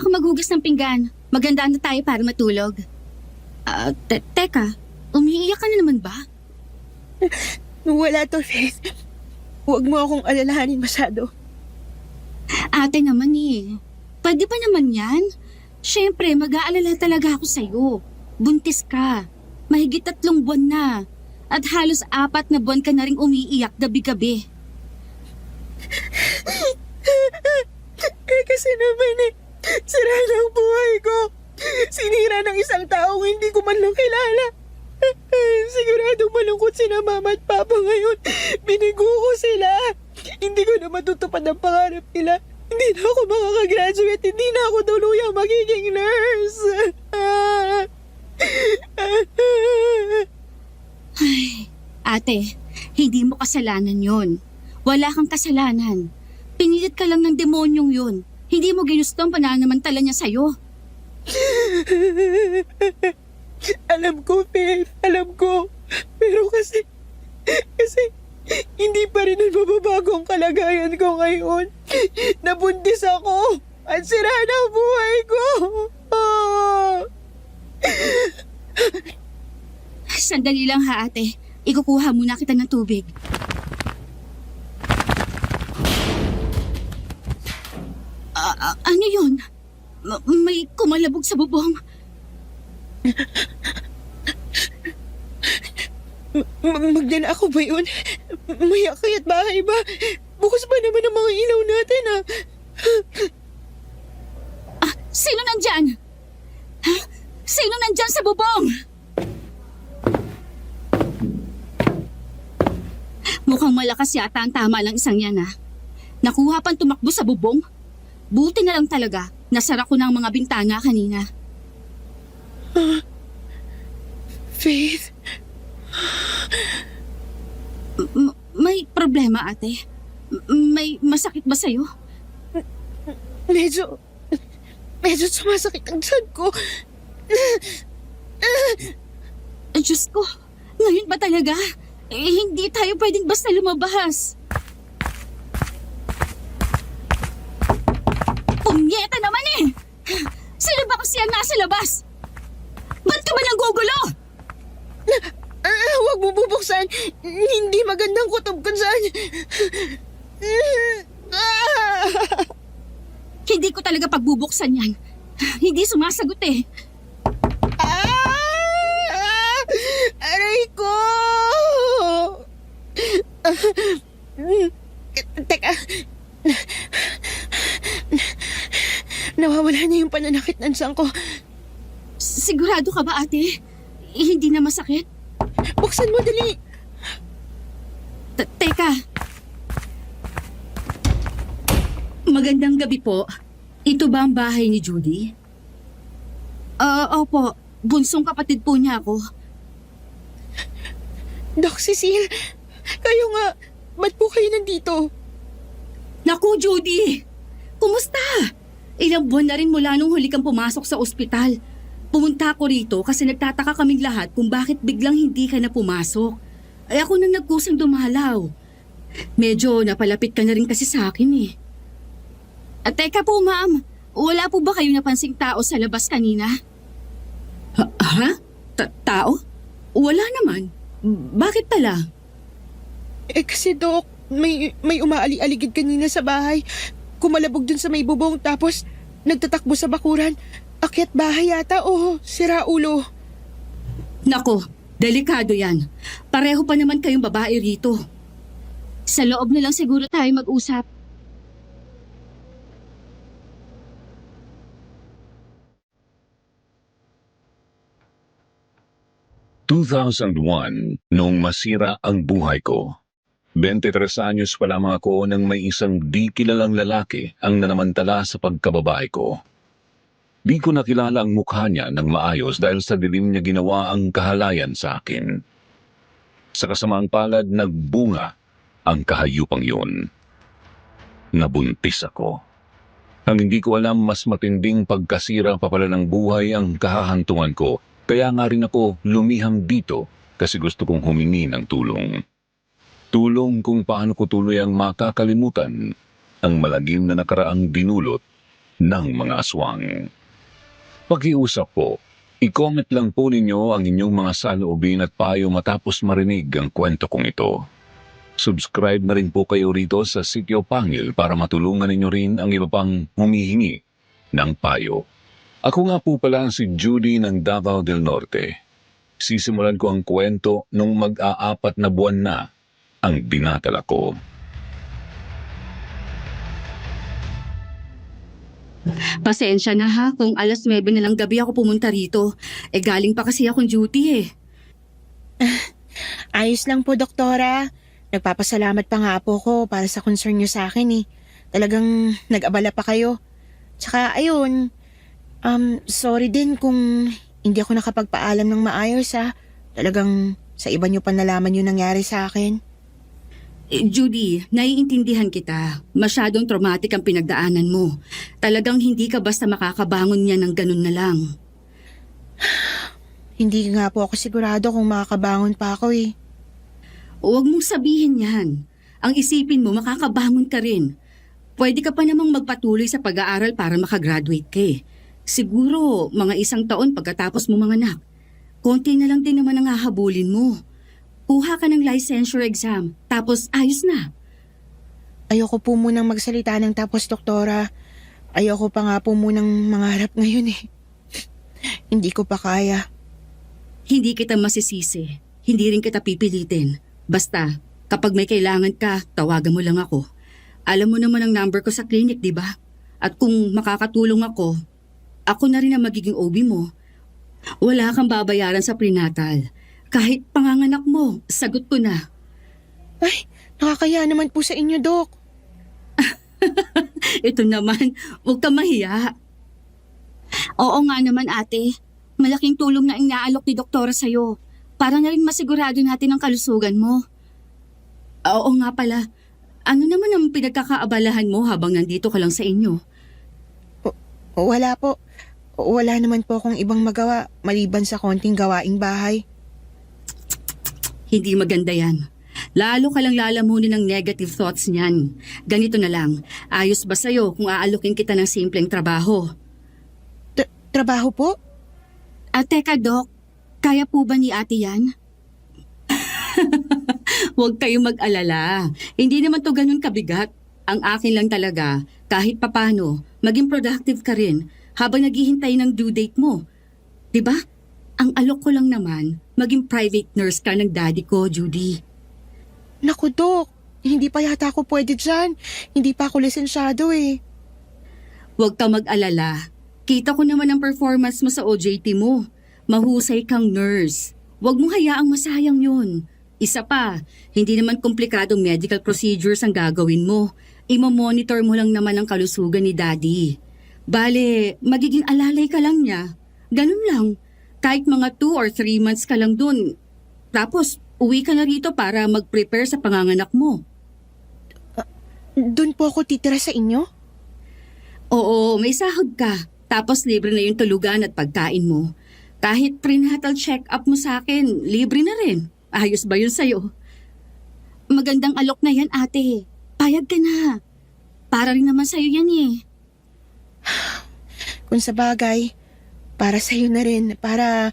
ako maghugas ng pinggan. Maganda na tayo para matulog. Teka, umiiyak ka na naman ba? Wala to, Faith. Huwag mo akong alalahanin masyado. Ate naman eh. Pwede pa naman yan? Siyempre, mag-aalala talaga ako sa'yo. Buntis ka. Mahigit 3 buwan na. At halos 4 na buwan ka na rin umiiyak gabi-gabi. Kasi naman sira ng buhay ko. Sinira ng isang taong hindi ko man lang kilala. Siguradong malungkot sina mama at papa ngayon. Binigo ko sila. Hindi ko na matutupad ang pangarap nila. Hindi na ako makakagraduate. Hindi na ako tuluyang magiging nurse. Ay, ate, hindi mo kasalanan yon. Wala kang kasalanan. Pinilit ka lang ng demonyong yun. Hindi mo ginusto ang pananamantala niya sa'yo. Alam ko, Faith. Alam ko. Pero kasi hindi pa rin mababago ang kalagayan ko ngayon. Nabuntis ako at sira na ang buhay ko. Sandali lang ha, ate. Ikukuha muna kita ng tubig. Ano yun? May kumalabog sa bubong. Magdala ako ba yun? May akayat bahay ba? Bukas pa naman ang mga ilaw natin, ha? Sino nandyan? Ha? Sino nandyan sa bubong? Mukhang malakas yata ang tama lang isang yan, ha? Nakuha pang tumakbo sa bubong? Buti na lang talaga, nasara ko ng mga bintana kanina. Faith? May problema, ate? May masakit ba sa'yo? Medyo sumasakit ang tiyan ko. Diyos ko, ngayon ba talaga? Hindi tayo pwedeng basta lumabas. Punyeta naman eh! Sino ba kasi ang nasa labas? Ba't ka ba nanggugulo? Huwag mo bubuksan. Hindi magandang kutob kung saan. Hindi ko talaga pagbubuksan yan. Hindi sumasagot eh. Aray ko! Teka. Nawawala na yung pananakit ng tiyan ko. Sigurado ka ba, ate? Hindi na masakit? Buksan mo, dali. Teka. Magandang gabi po. Ito ba ang bahay ni Judy? Opo. Bunsong kapatid po niya ako. Doc Cecile, kayo nga. Ba't po kayo nandito? Naku, Judy! Kumusta? Ilang buwan na rin mula nung huli kang pumasok sa ospital. Pumunta ako rito kasi nagtataka kaming lahat kung bakit biglang hindi ka na pumasok. Ay ako nang nagkusang dumalaw. Medyo napalapit ka na rin kasi sa akin eh. At teka po ma'am, wala po ba kayong napansing tao sa labas kanina? Ha? Tao? Wala naman. Bakit pala? Kasi Doc, may umaali-aligid kanina sa bahay. Kumalabog dun sa may bubong tapos nagtatakbo sa bakuran. Akyat bahay yata o sira ulo. Nako, delikado yan. Pareho pa naman kayong babae rito. Sa loob na lang siguro tayo mag-usap. ...2001, noong masira ang buhay ko. 23 anyos pa lamang ako nang may isang di kilalang lalaki ang nanamantala sa pagkababae ko. Di ko nakilala ang mukha niya ng maayos dahil sa dilim niya ginawa ang kahalayan sa akin. Sa kasamaang palad, nagbunga ang kahayupang yun. Nabuntis ako. Ang hindi ko alam, mas matinding pagkasira pa pala ng buhay ang kahahantungan ko. Kaya nga rin ako lumiham dito kasi gusto kong humingi ng tulong. Tulong kung paano ko tuluyang makakalimutan ang malagim na nakaraang dinulot ng mga aswang. Pakiusap po, i-comment lang po ninyo ang inyong mga saloobin at payo matapos marinig ang kwento kong ito. Subscribe na rin po kayo rito sa Sitio Pangil para matulungan ninyo rin ang iba pang humihingi ng payo. Ako nga po pala si Judy ng Davao del Norte. Sisimulan ko ang kwento nung mag-aapat na buwan na ang dinadala ko. Pasensya na ha kung alas 9 na lang gabi ako pumunta rito. Galing pa kasi akong duty Ayos lang po, doktora. Nagpapasalamat pa nga po ko para sa concern niyo sa akin eh. Talagang nag-abala pa kayo. Tsaka ayun, sorry din kung hindi ako nakapagpaalam ng maayos ha. Talagang sa iba niyo pa nalaman yung nangyari sa akin. Judy, naiintindihan kita. Masyadong traumatic ang pinagdaanan mo. Talagang hindi ka basta makakabangon niya ng ganun na lang. Hindi nga po ako sigurado kung makakabangon pa ako eh. Huwag mong sabihin yan. Ang isipin mo, makakabangon ka rin. Pwede ka pa namang magpatuloy sa pag-aaral para makagraduate ka eh. Siguro, mga 1 taon pagkatapos mo mga anak. Konti na lang din naman ang hahabulin mo. Kuha ka ng licensure exam, tapos ayos na. Ayoko po munang magsalita ng tapos, doktora. Ayoko pa nga po munang mangarap ngayon eh. Hindi ko pa kaya. Hindi kita masisisi. Hindi rin kita pipilitin. Basta, kapag may kailangan ka, tawagan mo lang ako. Alam mo naman ang number ko sa clinic, di ba? At kung makakatulong ako na rin ang magiging OB mo. Wala kang babayaran sa prenatal. Kahit panganganak mo, sagot ko na. Ay, nakakaya naman po sa inyo, Dok. Ito naman, huwag kang mahiya. Oo nga naman ate, malaking tulong na inaalok ni doktora sa'yo. Para na rin masigurado natin ang kalusugan mo. Oo nga pala, ano naman ang pinagkakaabalahan mo habang nandito ka lang sa inyo? Wala po. Wala naman po akong ibang magawa maliban sa konting gawaing bahay. Hindi maganda yan. Lalo ka lang lalamunin ng negative thoughts niyan. Ganito na lang, ayos ba sa'yo kung aalokin kita ng simpleng trabaho? Trabaho po? Teka Dok, kaya po ba ni ate yan? Huwag kayong mag-alala. Hindi naman to ganun kabigat. Ang akin lang talaga, kahit papano, maging productive ka rin habang naghihintay ng due date mo. Diba? Ang alok ko lang naman, maging private nurse ka ng daddy ko, Judy. Naku, Dok. Hindi pa yata ako pwede dyan. Hindi pa ako lisensyado eh. Huwag ka mag-alala. Kita ko naman ang performance mo sa OJT mo. Mahusay kang nurse. Huwag mong hayaang masayang yun. Isa pa, hindi naman komplikadong medical procedures ang gagawin mo. Imo-monitor mo lang naman ang kalusugan ni daddy. Bale, magiging alalay ka lang niya. Ganun lang. Kahit mga 2 or 3 months ka lang dun. Tapos, uwi ka na rito para mag-prepare sa panganganak mo. Doon po ako titira sa inyo? Oo, may sahod ka. Tapos libre na yung tulugan at pagkain mo. Kahit prenatal check-up mo sa akin, libre na rin. Ayos ba yun sa'yo? Magandang alok na yan ate. Payag ka na. Para rin naman sa'yo yan eh. Kung sa bagay, para sa'yo na rin. Para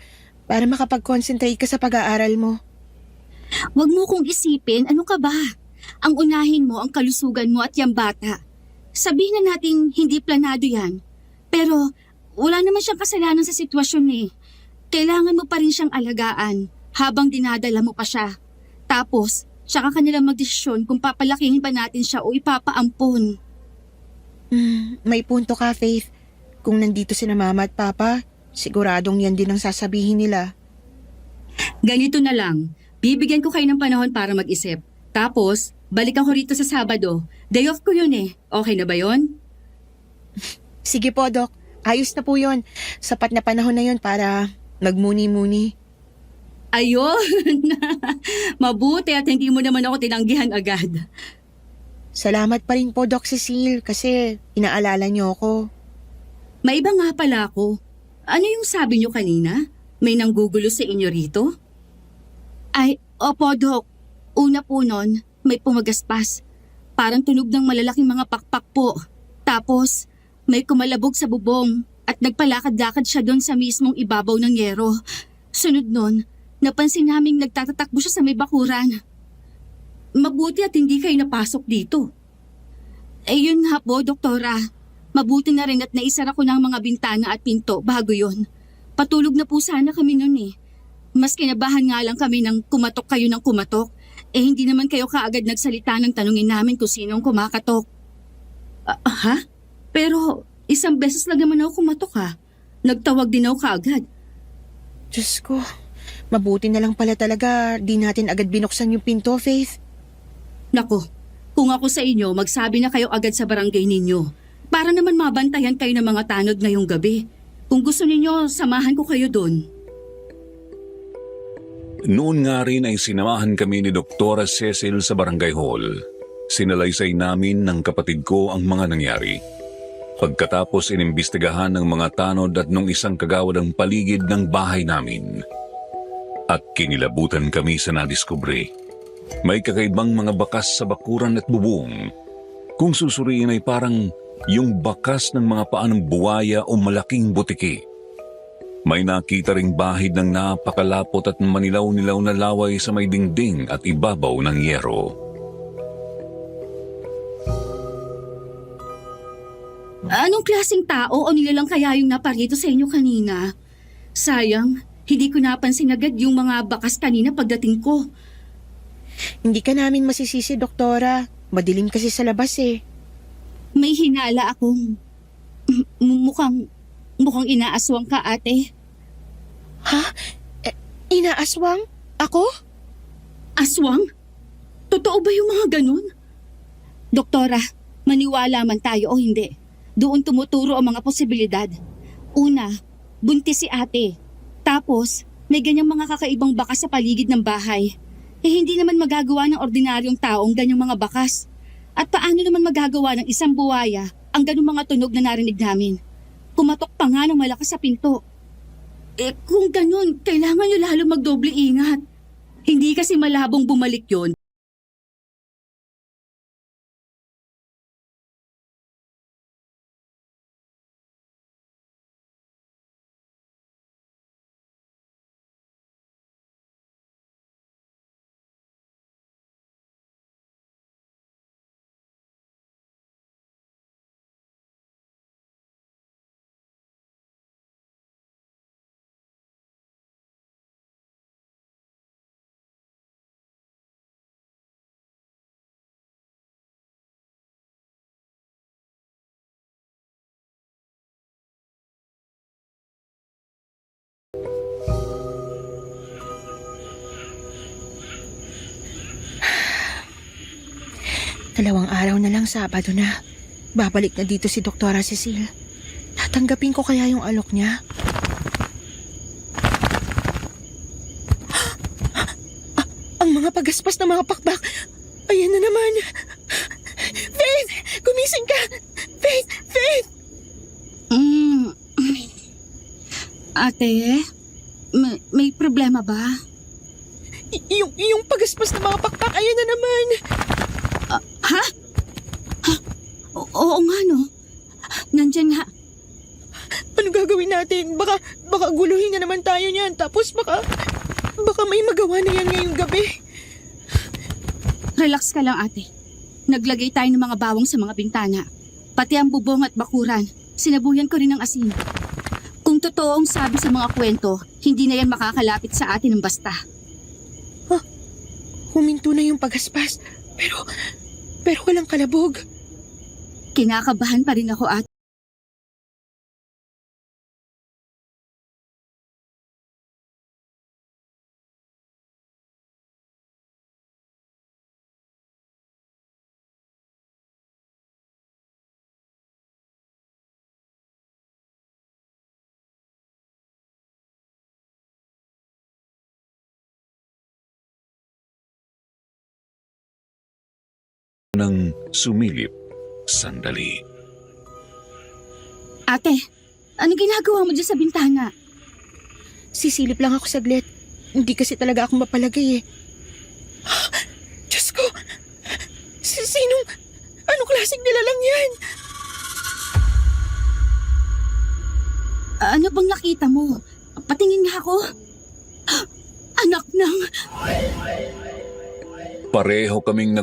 makapag-concentrate ka sa pag-aaral mo. Huwag mo kong isipin, ano ka ba? Ang unahin mo ang kalusugan mo at yung bata. Sabihin na natin hindi planado yan. Pero wala naman siyang kasalanan sa sitwasyon eh. Kailangan mo pa rin siyang alagaan habang dinadala mo pa siya. Tapos, tsaka ka nila magdesisyon kung papalakihin ba natin siya o ipapaampon. May punto ka, Faith. Kung nandito si mama at papa, siguradong yan din ang sasabihin nila. Ganito na lang. Bibigyan ko kayo ng panahon para mag-isip. Tapos, balik ako rito sa Sabado. Day off ko yun eh. Okay na ba yun? Sige po, Dok. Ayos na po yun. Sapat na panahon na yun para magmuni-muni. Ayun! Mabuti at hindi mo naman ako tinanggihan agad. Salamat pa rin po, Doc Cecile, kasi inaalala niyo ako. May iba nga pala ako. Ano yung sabi niyo kanina? May nanggugulo sa inyo rito? Ay, opo, Doc. Una po nun, may pumagaspas. Parang tunog ng malalaking mga pakpak po. Tapos, May kumalabog sa bubong at nagpalakad-lakad siya doon sa mismong ibabaw ng yero. Sunod nun, napansin naming nagtatatakbo siya sa may bakuran. Mabuti at hindi kayo napasok dito. Eh yun nga po, Doktora. Mabuti na rin at naisara ko ng mga bintana at pinto bago yon. Patulog na po sana kami nun eh. Mas kinabahan nga lang kami nang kumatok kayo ng kumatok. Eh hindi naman kayo kaagad nagsalita nang tanungin namin kung sinong kumakatok. Ha? Pero isang beses lang naman ako kumatok ha. Nagtawag din ako kaagad. Diyos ko, mabuti na lang pala talaga di natin agad binuksan yung pinto, Faith. Nako, kung ako sa inyo, magsabi na kayo agad sa barangay ninyo. Para naman mabantayan kayo ng mga tanod ngayong gabi. Kung gusto ninyo, samahan ko kayo doon. Noon nga rin ay sinamahan kami ni Dr. Cecil sa barangay hall. Sinalaysay namin ng kapatid ko ang mga nangyari. Pagkatapos inimbestigahan ng mga tanod at nung isang kagawad ang paligid ng bahay namin. At kinilabutan kami sa nadiskubre. May kakaibang mga bakas sa bakuran at bubong. Kung susuriin ay parang yung bakas ng mga paa ng buwaya o malaking butiki. May nakita ring bahid ng napakalapot at manilaw-nilaw na laway sa may dingding at ibabaw ng yero. Anong klaseng tao o nilalang kaya yung naparito sa inyo kanina? Sayang, hindi ko napansin agad yung mga bakas kanina pagdating ko. Hindi ka namin masisisi, Doktora. Madilim kasi sa labas eh. May hinala akong mukhang inaaswang ka, ate. Ha? Inaaswang? Ako? Aswang? Totoo ba yung mga ganun? Doktora, maniwala man tayo o hindi. Doon tumuturo ang mga posibilidad. Una, buntis si ate. Tapos, may ganyang mga kakaibang bakas sa paligid ng bahay. Eh hindi naman magagawa ng ordinaryong taong ganyang mga bakas. At paano naman magagawa ng isang buwaya ang ganyang mga tunog na narinig namin? Kumatok pa nga ng malakas sa pinto. Eh kung ganun, kailangan nyo lalo magdoble ingat. Hindi kasi malabong bumalik yon. Dalawang araw na lang, Sabado na. Babalik na dito si Doktora Cecil. Tatanggapin ko kaya yung alok niya? Ang mga pagaspas na mga pakbak. Ayan na naman. Faith! Gumising ka! Faith! Faith! Ate, may problema ba? Yung pagaspas na mga pakpak, ayan na naman. Ha? Oo nga no. Nandyan nga. Ano gagawin natin? Baka guluhin na naman tayo niyan. Tapos baka may magawa na yan ngayong gabi. Relax ka lang, ate. Naglagay tayo ng mga bawang sa mga bintana. Pati ang bubong at bakuran. Sinabuyan ko rin ng asin. Kung totoo ang sabi sa mga kwento, hindi na yan makakalapit sa atin ng basta. Huminto na yung pagaspas. Pero walang kalabog. Kinakabahan pa rin ako, ate. Nang sumilip, sandali. Ate, ano ginagawa mo dyan sa bintana? Sisilip lang ako saglit. Hindi kasi talaga ako mapalagay eh. Diyos ko! Anong klaseng nilalang yan? Ano bang nakita mo? Patingin nga ako. Anak ng... Pareho kaming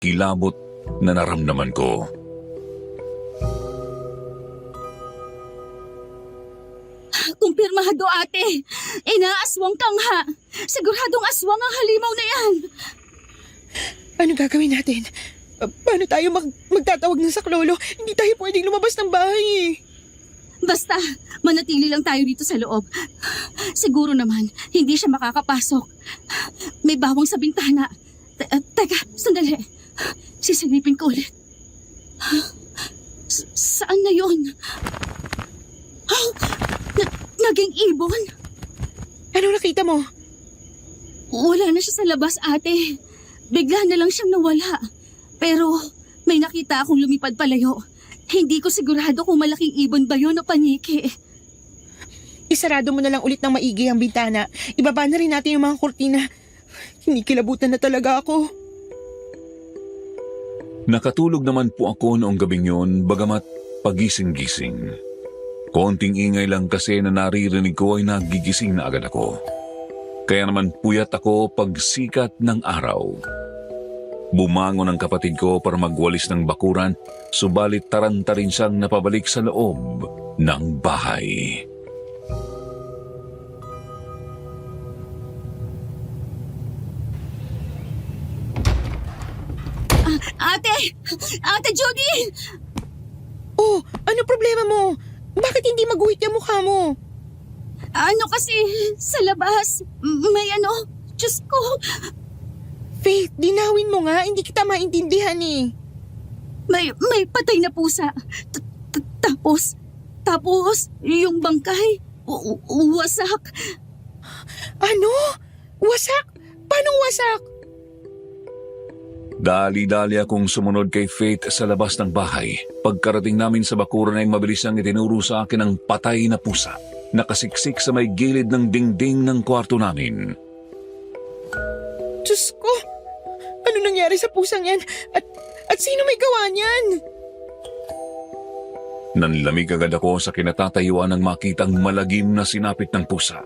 kilabot na naramdaman ko. Kumpirmado, ate. Inaaswang kang ha. Siguradong aswang ang halimaw na yan. Ano gagawin natin? Paano tayo magtatawag ng saklolo? Hindi tayo pwedeng lumabas ng bahay eh. Basta, manatili lang tayo dito sa loob. Siguro naman, hindi siya makakapasok. May bawang sa bintana. Teka, sandali. Sisilipin ko ulit. Saan na yun? Naging ibon? Anong nakita mo? Wala na siya sa labas, ate. Bigla na lang siyang nawala. Pero may nakita akong lumipad palayo. Hindi ko sigurado kung malaking ibon ba yun o paniki. Isarado mo na lang ulit ng maigi ang bintana. Ibaba na rin natin yung mga kurtina. Kinikilabutan na talaga ako. Nakatulog naman po ako noong gabing yun, bagamat pagising-gising. Konting ingay lang kasi na naririnig ko ay nagigising na agad ako. Kaya naman puyat ako pagsikat ng araw. Bumangon ang kapatid ko para magwalis ng bakuran, subalit taranta rin siyang napabalik sa loob ng bahay. Ate! Ate Judy! Oh, ano problema mo? Bakit hindi maguhit yung mukha mo? Ano kasi, sa labas, may ano, Diyos ko. Faith, dinawin mo nga. Hindi kita maintindihan eh. May patay na pusa. Tapos, yung bangkay, wasak. Ano? Wasak? Paanong wasak? Dali-dali akong sumunod kay Faith sa labas ng bahay. Pagkarating namin sa bakuran ay mabilis ang itinuro sa akin ang patay na pusa. Nakasiksik sa may gilid ng dingding ng kwarto namin. Diyos ko! Ano nangyari sa pusang yan? At sino may gawa niyan? Nanlamig agad ako sa kinatatayuan ng makitang malagim na sinapit ng pusa.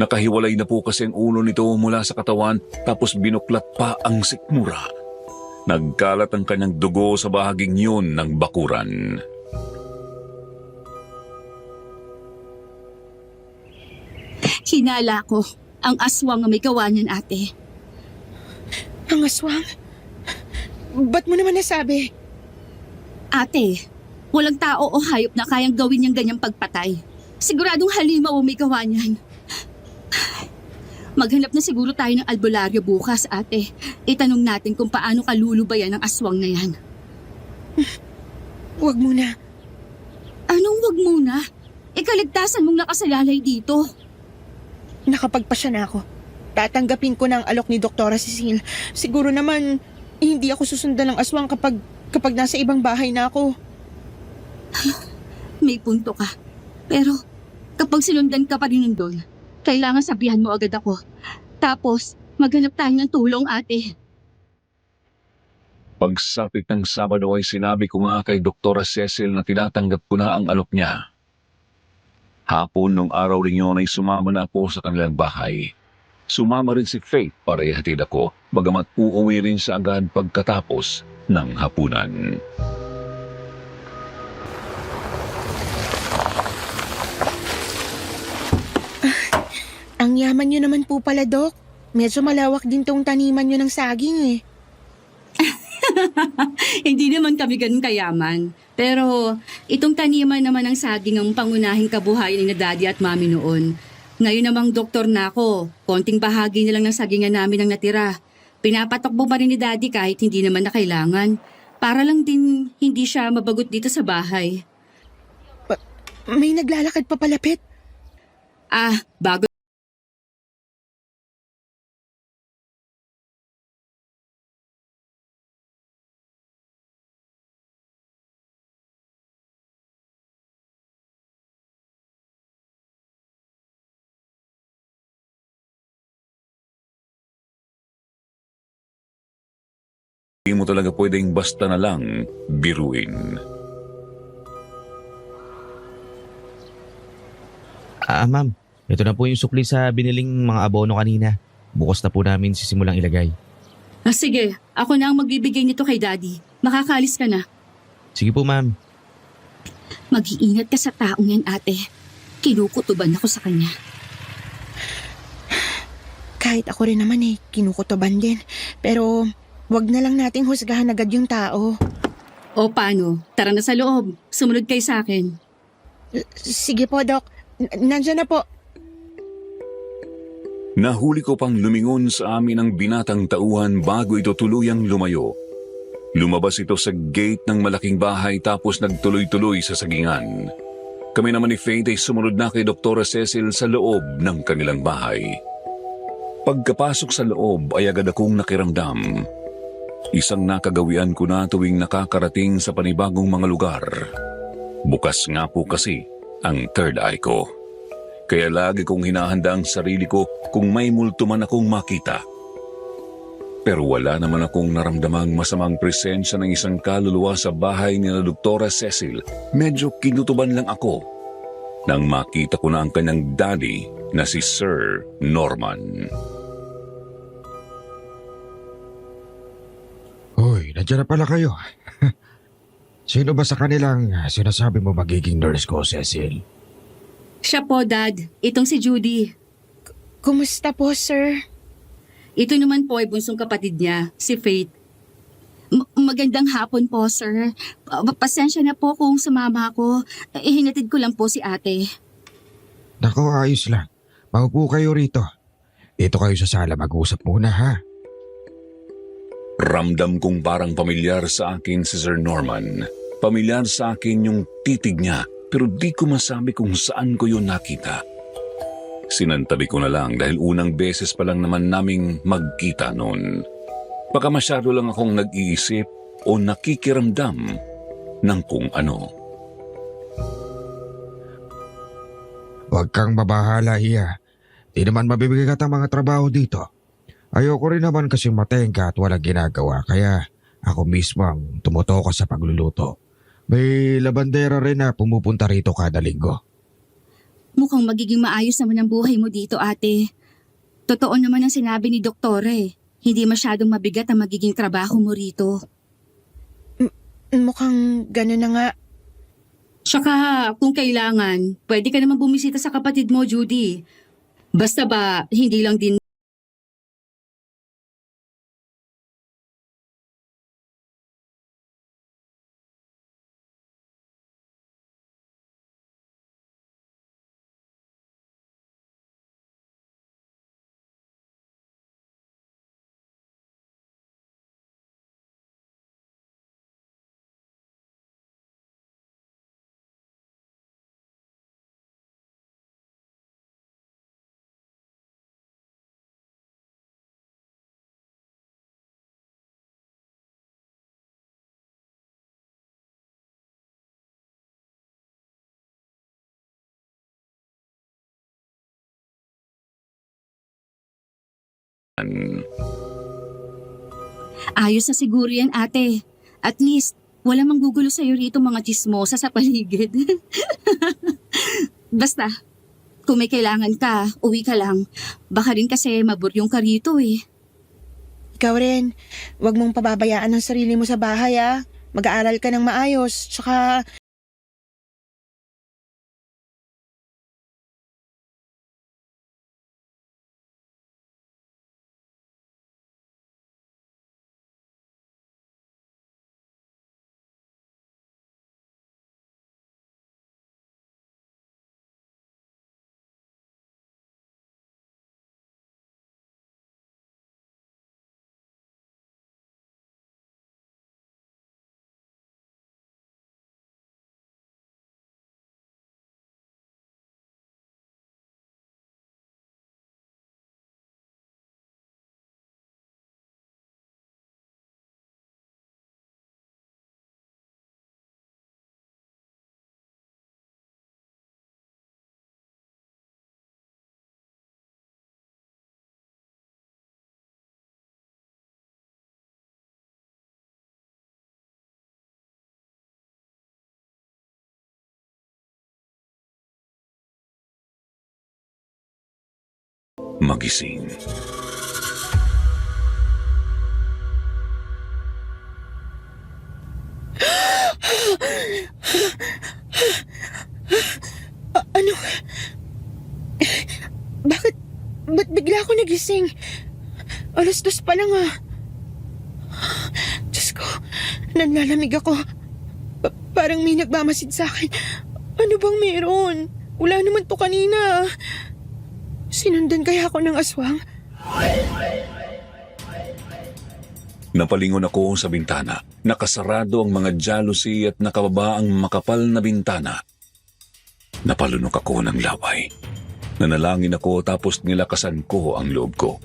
Nakahiwalay na po kasi ang ulo nito mula sa katawan tapos binuklat pa ang sikmura. Nagkalat ang kanyang dugo sa bahaging yun ng bakuran. Hinala ko ang aswang na may gawa niyan, ate. Ang aswang? Ba't mo naman nasabi? Ate, walang tao o hayop na kayang gawin niyang ganyang pagpatay. Siguradong halimaw o may gawa niyan. Maghanap na siguro tayo ng albularyo bukas, ate. Itanong natin kung paano kalulubayan ang aswang na yan. Huwag muna. Anong wag muna? Ikaligtasan mong nakasalalay dito. Nakapagpasya na ako. Tatanggapin ko ng alok ni Doktora Cecile. Siguro naman, hindi ako susundan ng aswang kapag nasa ibang bahay na ako. May punto ka. Pero kapag sinundan ka pa rin nandun, kailangan sabihan mo agad ako. Tapos, maghanap tayo ng tulong, ate. Pagsapit ng Sabado ay sinabi ko nga kay Doktora Cecil na tinatanggap ko na ang alok niya. Hapon nung araw rin yun ay sumama na ako sa kanilang bahay. Sumama rin si Faith para ihatid ako, bagamat uuwi rin siya agad pagkatapos ng hapunan. Ang yaman nyo naman po pala, Dok. Medyo malawak din tong taniman nyo ng saging eh. Hindi naman kami ganun kayaman. Pero itong taniman naman ng saging ang pangunahing kabuhayan ni na daddy at mami noon. Ngayon namang doktor na ako, konting bahagi na lang ng sagingan namin ang natira. Pinapatakbo pa rin ni daddy kahit hindi naman na kailangan. Para lang din hindi siya mabagot dito sa bahay. May naglalakad pa palapit. Bago Hindi mo talaga pwedeng basta na lang biruin. Ma'am, ito na po yung sukli sa biniling mga abono kanina. Bukas na po namin sisimulang ilagay. Sige, ako na ang magbibigay nito kay daddy. Makakaalis ka na. Sige po, ma'am. Mag-iingat ka sa taong yan, ate. Kinukutuban ako sa kanya. Kahit ako rin naman kinukutoban din. Pero wag na lang nating husgahan agad yung tao. O paano? Tara na sa loob. Sumunod kayo sa akin. Sige po, Doc. Nandiyan na po. Nahuli ko pang lumingon sa amin ang binatang tauhan bago ito tuluyang lumayo. Lumabas ito sa gate ng malaking bahay tapos nagtuloy-tuloy sa sagingan. Kami naman ni Faith ay sumunod na kay Dr. Cecil sa loob ng kanilang bahay. Pagkapasok sa loob ay agad akong nakiramdam. Isang nakagawian ko na tuwing nakakarating sa panibagong mga lugar. Bukas nga po kasi ang third eye ko. Kaya lagi kong hinahanda ang sarili ko kung may multo man akong makita. Pero wala naman akong naramdamang masamang presensya ng isang kaluluwa sa bahay ni na Dr. Cecil. Medyo kinutuban lang ako nang makita ko na ang kanyang daddy na si Sir Norman. Hoy, nandiyan na pala kayo. Sino ba sa kanilang sinasabi mo magiging nurse ko, Cecil? Siya po, Dad. Itong si Judy. Kumusta po, sir? Ito naman po ay bunsong kapatid niya, si Faith. Magandang hapon po, sir. Pasensya na po kung sumama ako. Hinatid ko lang po si ate. Nako, ayos lang. Maupo kayo rito. Dito kayo sa sala, mag-usap muna ha. Ramdam kong parang pamilyar sa akin si Sir Norman. Pamilyar sa akin yung titig niya, pero di ko masabi kung saan ko yun nakita. Sinantabi ko na lang dahil unang beses pa lang naman naming magkita noon. Baka masyado lang akong nag-iisip o nakikiramdam ng kung ano. Huwag kang mabahala, Iya. Di naman mabibigat ang mga trabaho dito. Ayoko rin naman kasing matengka at walang ginagawa, kaya ako mismo ang tumutuko sa pagluluto. May labandera rin na pumupunta rito kada linggo. Mukhang magiging maayos naman ang buhay mo dito, ate. Totoo naman ang sinabi ni Doktore. Hindi masyadong mabigat ang magiging trabaho mo rito. Mukhang gano'n na nga. Tsaka, kung kailangan, pwede ka naman bumisita sa kapatid mo, Judy. Basta ba, hindi lang din ayos na siguro yan, ate. At least, wala manggugulo sa'yo rito mga chismosa sa paligid. Basta, kung may kailangan ka, uwi ka lang. Baka rin kasi maburyong ka rito eh. Ikaw rin, wag mong pababayaan ang sarili mo sa bahay Mag-aaral ka ng maayos, tsaka magising. Ano? Ba't bigla ako nagising? 2:00 pa lang ah. Diyos ko, nanlalamig ako. Parang may nagmamasid sa akin. Ano bang meron? Wala naman to kanina. Sinundan kaya ako ng aswang? Napalingon ako sa bintana. Nakasarado ang mga jalousie at nakababa ang makapal na bintana. Napalunok ako ng laway. Nanalangin ako tapos nilakasan ko ang loob ko.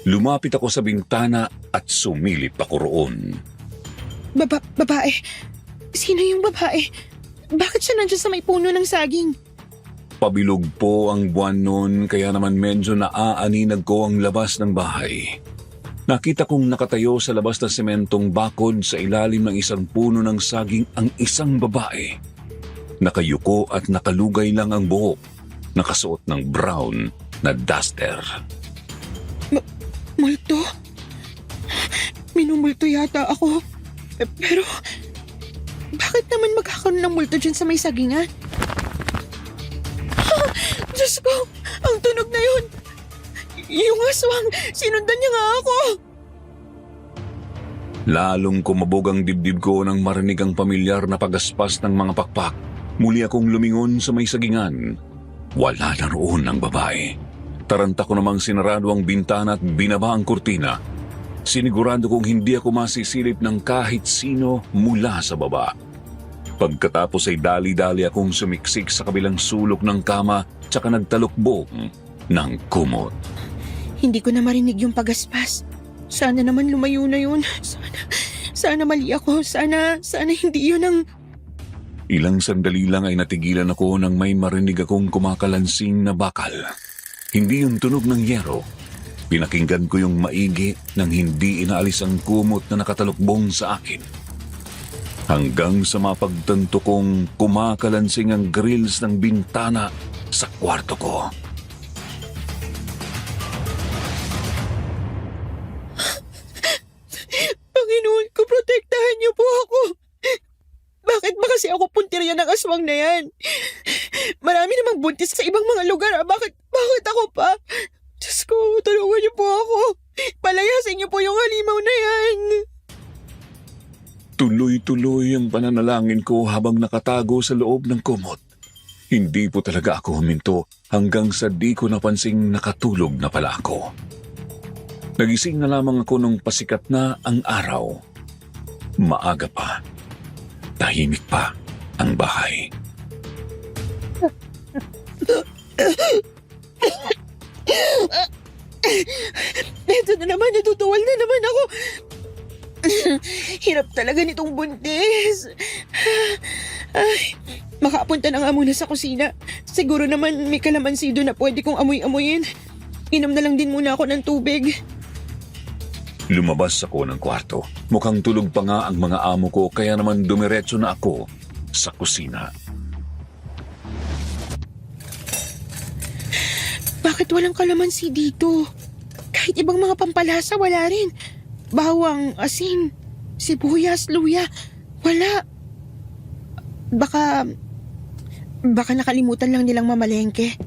Lumapit ako sa bintana at sumilip ako roon. Babae. Sino yung babae? Bakit siya nandiyan sa may puno ng saging? Pabilog po ang buwan noon kaya naman medyo naaaninag ko ang labas ng bahay. Nakita kong nakatayo sa labas ng sementong bakod sa ilalim ng isang puno ng saging ang isang babae. Nakayuko at nakalugay lang ang buhok, nakasuot ng brown na duster. Multo? Minumulto yata ako. Pero, bakit naman magkakaroon ng multo dyan sa may sagingan? Diyos ko, ang tunog na yun. Yung aswang, sinundan niya nga ako. Lalong kumabog ang dibdib ko nang marinig ang pamilyar na pagaspas ng mga pakpak. Muli akong lumingon sa may sagingan. Wala na roon ang babae. Taranta ko namang sinarado ang bintana at binaba ang kurtina. Sinigurado kong hindi ako masisilip ng kahit sino mula sa baba. Pagkatapos ay dali-dali akong sumiksik sa kabilang sulok ng kama tsaka nagtalukbong ng kumot. Hindi ko na marinig yung pagaspas. Sana naman lumayo na yun. Sana mali ako. Sana hindi yun ang... Ilang sandali lang ay natigilan ako nang may marinig akong kumakalansing na bakal. Hindi yung tunog ng yero. Pinakinggan ko yung maigi nang hindi inaalis ang kumot na nakatalukbong sa akin. Hanggang sa mapagtanto kong kumakalansing ang grills ng bintana sa kwarto ko. Panginoon ko, protektahan niyo po ako. Bakit ba kasi ako puntirya ng aswang na yan? Marami namang buntis sa ibang mga lugar. Bakit ako pa? Diyos ko, tulungan niyo po ako. Palayasin niyo po yung halimaw na yan. Tuloy-tuloy ang pananalangin ko habang nakatago sa loob ng kumot. Hindi po talaga ako huminto hanggang sa di ko napansing nakatulog na pala ako. Nagising na lamang ako nung pasikat na ang araw. Maaga pa. Tahimik pa ang bahay. Ito na naman, natutuwal na naman ako. Hirap talaga nitong buntis. Ay, makapunta na nga muna sa kusina. Siguro naman may kalamansi doon na pwede kong amoy-amoyin. Inom na lang din muna ako ng tubig. Lumabas ako ng kwarto. Mukhang tulog pa nga ang mga amo ko kaya naman dumiretso na ako sa kusina. Bakit walang kalamansi dito? Kahit ibang mga pampalasa, wala rin. Bawang, asin, sibuyas, luya, wala. Baka nakalimutan lang nilang mamalengke.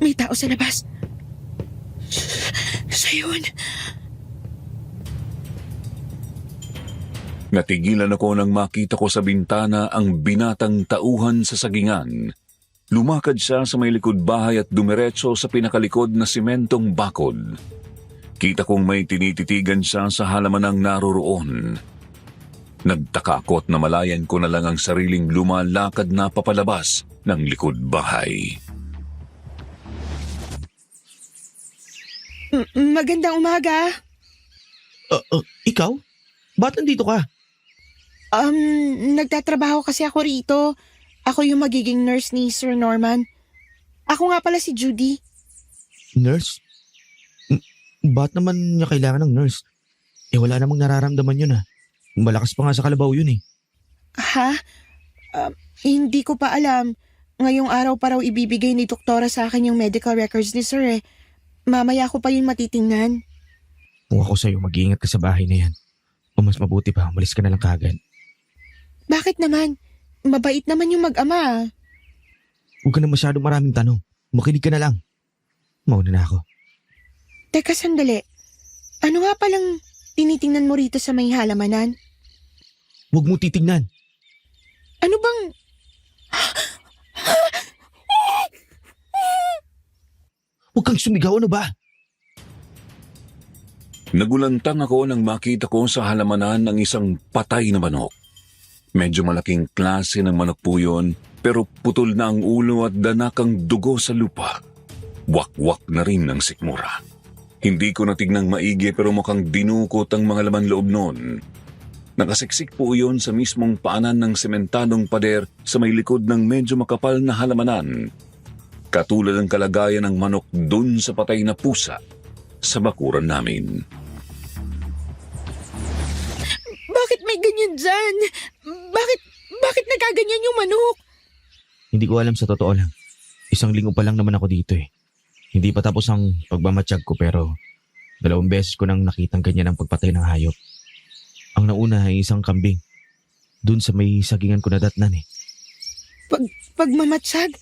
May tao sa labas. Siya yun. Natigilan ako nang makita ko sa bintana ang binatang tauhan sa sagingan. Lumakad siya sa may likod bahay at dumiretso sa pinakalikod na simentong bakod. Kita kong may tinititigan siya sa halamanang naroroon. Nagtaka ako at namalayan ko na lang ang sariling lumalakad na papalabas ng likod bahay. Magandang umaga. Ikaw? Ba't nandito ka? Nagtatrabaho kasi ako rito. Ako yung magiging nurse ni Sir Norman. Ako nga pala si Judy. Nurse? Ba't naman niya kailangan ng nurse? Wala namang nararamdaman yun Malakas pa nga sa kalabaw yun Ha? Hindi ko pa alam. ngayong araw pa raw ibibigay ni doktora sa akin yung medical records ni sir eh. Mamaya ko pa yun matitingnan. Kung ako sa'yo, mag-iingat ka sa bahay na yan. O mas mabuti pa, umalis ka na lang kagad. Bakit naman? Mabait naman yung mag-ama ah. Huwag ka na masyadong maraming tanong. Makinig ka na lang. Mauna na ako. Teka sandali. Ano nga palang tinitingnan mo rito sa may halamanan? Huwag mo titignan. Ano bang... Huwag kang sumigaw, ano ba? Nagulantang ako nang makita ko sa halamanan ng isang patay na manok. Medyo malaking klase ng manok po yun, pero putol na ang ulo at danakang dugo sa lupa. Wakwak na rin ng sikmura. Hindi ko natignang maigi pero mukhang dinukot ang mga laman loob noon. Nakasiksik po yun sa mismong paanan ng sementadong pader sa may likod ng medyo makapal na halamanan. Katulad ng kalagayan ng manok dun sa patay na pusa sa bakuran namin. Bakit may ganyan dyan? Bakit nagaganyan yung manok? Hindi ko alam sa totoo lang. 1 linggo pa lang naman ako dito eh. Hindi pa tapos ang pagmamatsyag ko pero 2 beses ko nang nakitang ganyan ang pagpatay ng hayop. Ang nauna ay isang kambing. Dun sa may sagingan ko nadatnan eh. Pagmamatsyag?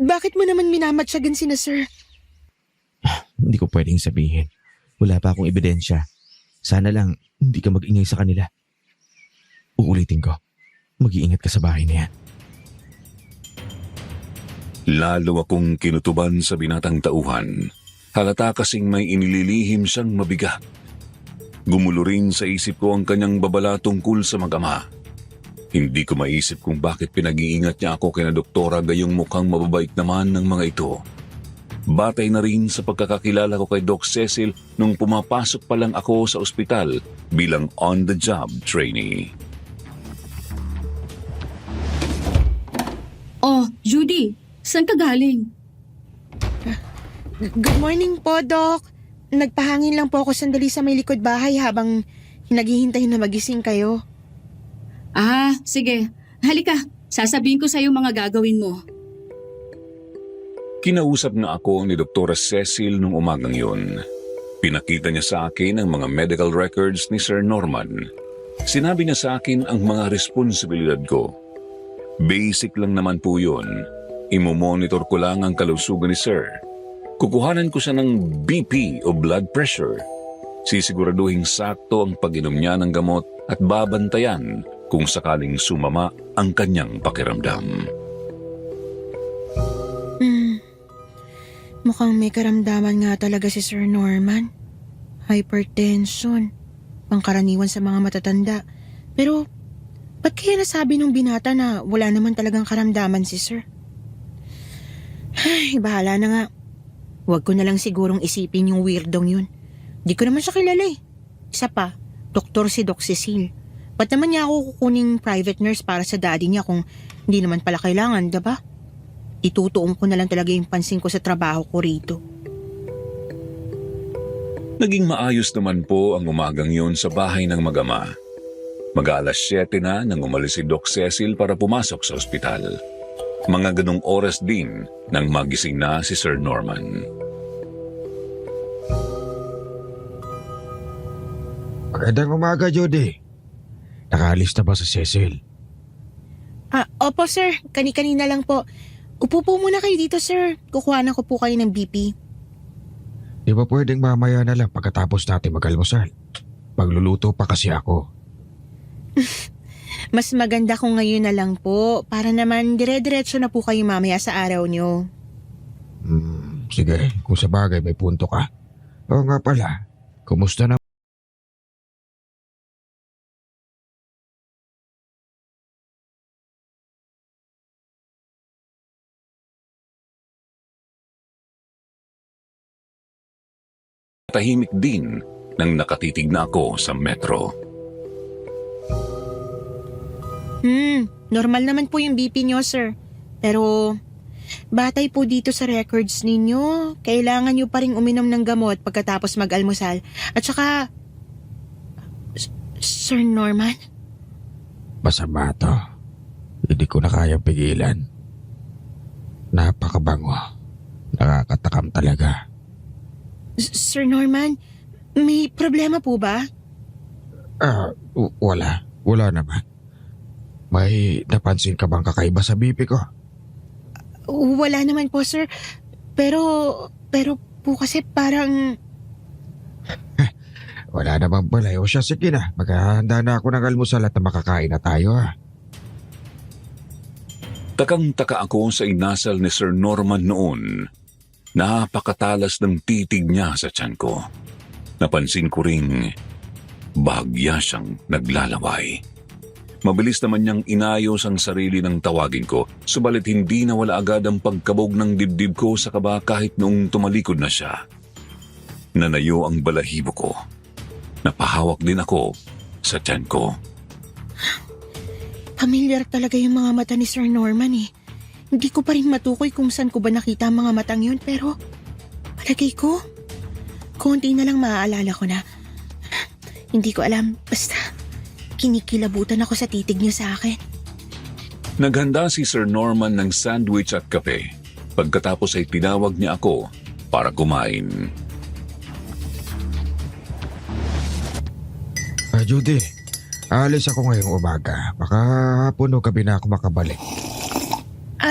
Bakit mo naman minamatsyagan sina sir? Hindi ko pwedeng sabihin. Wala pa akong ebidensya. Sana lang hindi ka mag-ingay sa kanila. Uulitin ko. Mag-iingat ka sa bahay na yan. Lalo akong kinutuban sa binatang tauhan. Halata kasing may inililihim siyang mabigat. Gumulo rin sa isip ko ang kanyang babala tungkol sa mag-ama. Hindi ko maisip kung bakit pinag-iingat niya ako kina doktora gayong mukhang mababait naman ng mga ito. Batay na rin sa pagkakakilala ko kay Doc Cecil nung pumapasok pa lang ako sa ospital bilang on-the-job trainee. Oh, Judy, saan ka galing? Good morning po, Doc. Nagpahangin lang po ako sandali sa may likod bahay habang naghihintay na magising kayo. Ah, sige. Halika, sasabihin ko sa'yo mga gagawin mo. Kinausap na ako ni Dr. Cecil nung umagang yun. Pinakita niya sa akin ang mga medical records ni Sir Norman. Sinabi niya sa akin ang mga responsibilidad ko. Basic lang naman po yun. Imomonitor ko lang ang kalusugan ni Sir. Kukuhanan ko siya ng BP o blood pressure. Sisiguraduhin sakto ang pag-inom niya ng gamot at babantayan kung sakaling sumama ang kanyang pakiramdam. Mukhang may karamdaman nga talaga si Sir Norman. Hypertension. Pangkaraniwan sa mga matatanda. Pero, ba't kaya nasabi nung binata na wala naman talagang karamdaman si Sir? Ay, bahala na nga. Huwag ko na lang sigurong isipin yung weirdong yun. Di ko naman siya kilala eh. Isa pa, doktor si Doc Cecil. Ba't naman niya ako kukuning private nurse para sa daddy niya kung hindi naman pala kailangan, diba? Itutuong ko na lang talaga yung pansin ko sa trabaho ko rito. Naging maayos naman po ang umagang yun sa bahay ng mag-ama. Mag-aalas 7 na nang umalis si Doc Cecil para pumasok sa ospital. Mga ganong oras din nang magising na si Sir Norman. Magandang umaga, Judy. Nakaalis na ba sa Cecil? Opo sir, kani-kanina lang po. Upo po muna kayo dito sir. Kukuha na ko po kayo ng BP. Di ba pwedeng mamaya na lang pagkatapos natin mag-almusal? Magluluto pa kasi ako. Mas maganda kung ngayon na lang po para naman dire-diretso na po kayo mamaya sa araw nyo. Sige, kung sa bagay may punto ka. Oo nga pala, kumusta na? Tahimik din nang nakatitig na ako sa metro. Normal naman po yung BP nyo sir. Pero batay po dito sa records ninyo, kailangan nyo pa rin uminom ng gamot pagkatapos mag-almusal. At saka, Sir Norman? Masama to. Hindi ko na kayang pigilan. Napakabango. Nakakatakam talaga. Sir Norman, may problema po ba? Wala. Wala naman. May napansin ka bang kakaiba sa BP ko? Wala naman po, sir. Pero po kasi parang... Wala naman pala. O siya, sige na. Maghahanda na ako ng almusal at makakain na tayo ha. Takang-taka ako sa inasal ni Sir Norman noon. Napakatalas ng titig niya sa tiyan ko. Napansin ko ring bahagya siyang naglalaway. Mabilis naman niyang inayos ang sarili ng tawagin ko, subalit hindi nawala agad ang pagkabog ng dibdib ko sa kaba kahit noong tumalikod na siya. Nanayo ang balahibo ko. Napahawak din ako sa tiyan ko. Pamilyar talaga yung mga mata ni Sir Norman eh. Hindi ko pa rin matukoy kung saan ko ba nakita ang mga matang yun, pero palagay ko, konti na lang maaalala ko na. Hindi ko alam, basta kinikilabutan ako sa titig niya sa akin. Naghanda si Sir Norman ng sandwich at kape. Pagkatapos ay tinawag niya ako para kumain. Judy, alis ako ngayong umaga. Baka hapon o gabi na ako makabalik.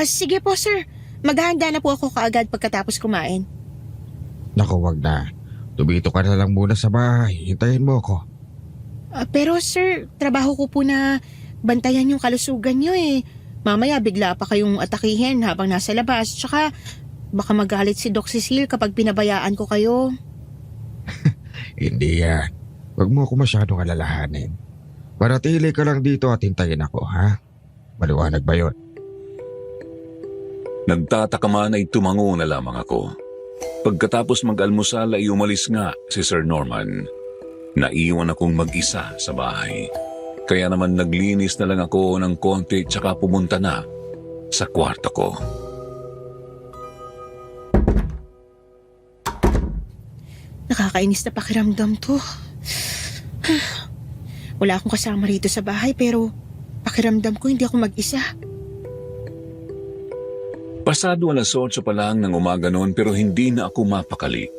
Sige po, sir. Maghahanda na po ako kaagad pagkatapos kumain. Naku, wag na. Tumito ka na lang muna sa bahay. Hintayin mo ako. Pero sir, trabaho ko po na bantayan yung kalusugan niyo eh. Mamaya bigla pa kayong atakihin habang nasa labas. Tsaka baka magalit si Doc Cecil kapag pinabayaan ko kayo. Hindi yan. Wag mo ako masyadong alalahanin. Manatili ka lang dito at hintayin ako, ha? Maliwanag ba yun? Nagtataka man ay tumango na lamang ako. Pagkatapos mag-almusal ay umalis nga si Sir Norman. Naiwan akong mag-isa sa bahay. Kaya naman naglinis na lang ako ng konti tsaka pumunta na sa kwarto ko. Nakakainis na pakiramdam to. Wala akong kasama rito sa bahay pero pakiramdam ko hindi ako mag-isa. Pasado 8:00 pa lang ng umaga noon pero hindi na ako mapakali.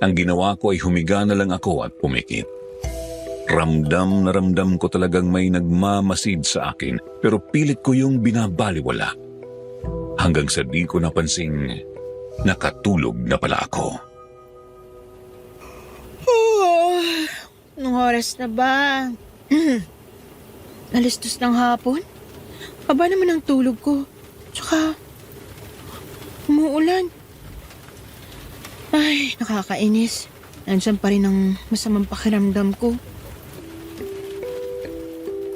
Ang ginawa ko ay humiga na lang ako at pumikit. Ramdam na ramdam ko talagang may nagmamasid sa akin pero pilit ko yung binabaliwala. Hanggang sa di ko napansing nakatulog na pala ako. Anong oras na ba? 2:00 ng hapon? Haba naman ang tulog ko. Tsaka, umuulan. Ay, nakakainis. Nandiyan pa rin ang masamang pakiramdam ko.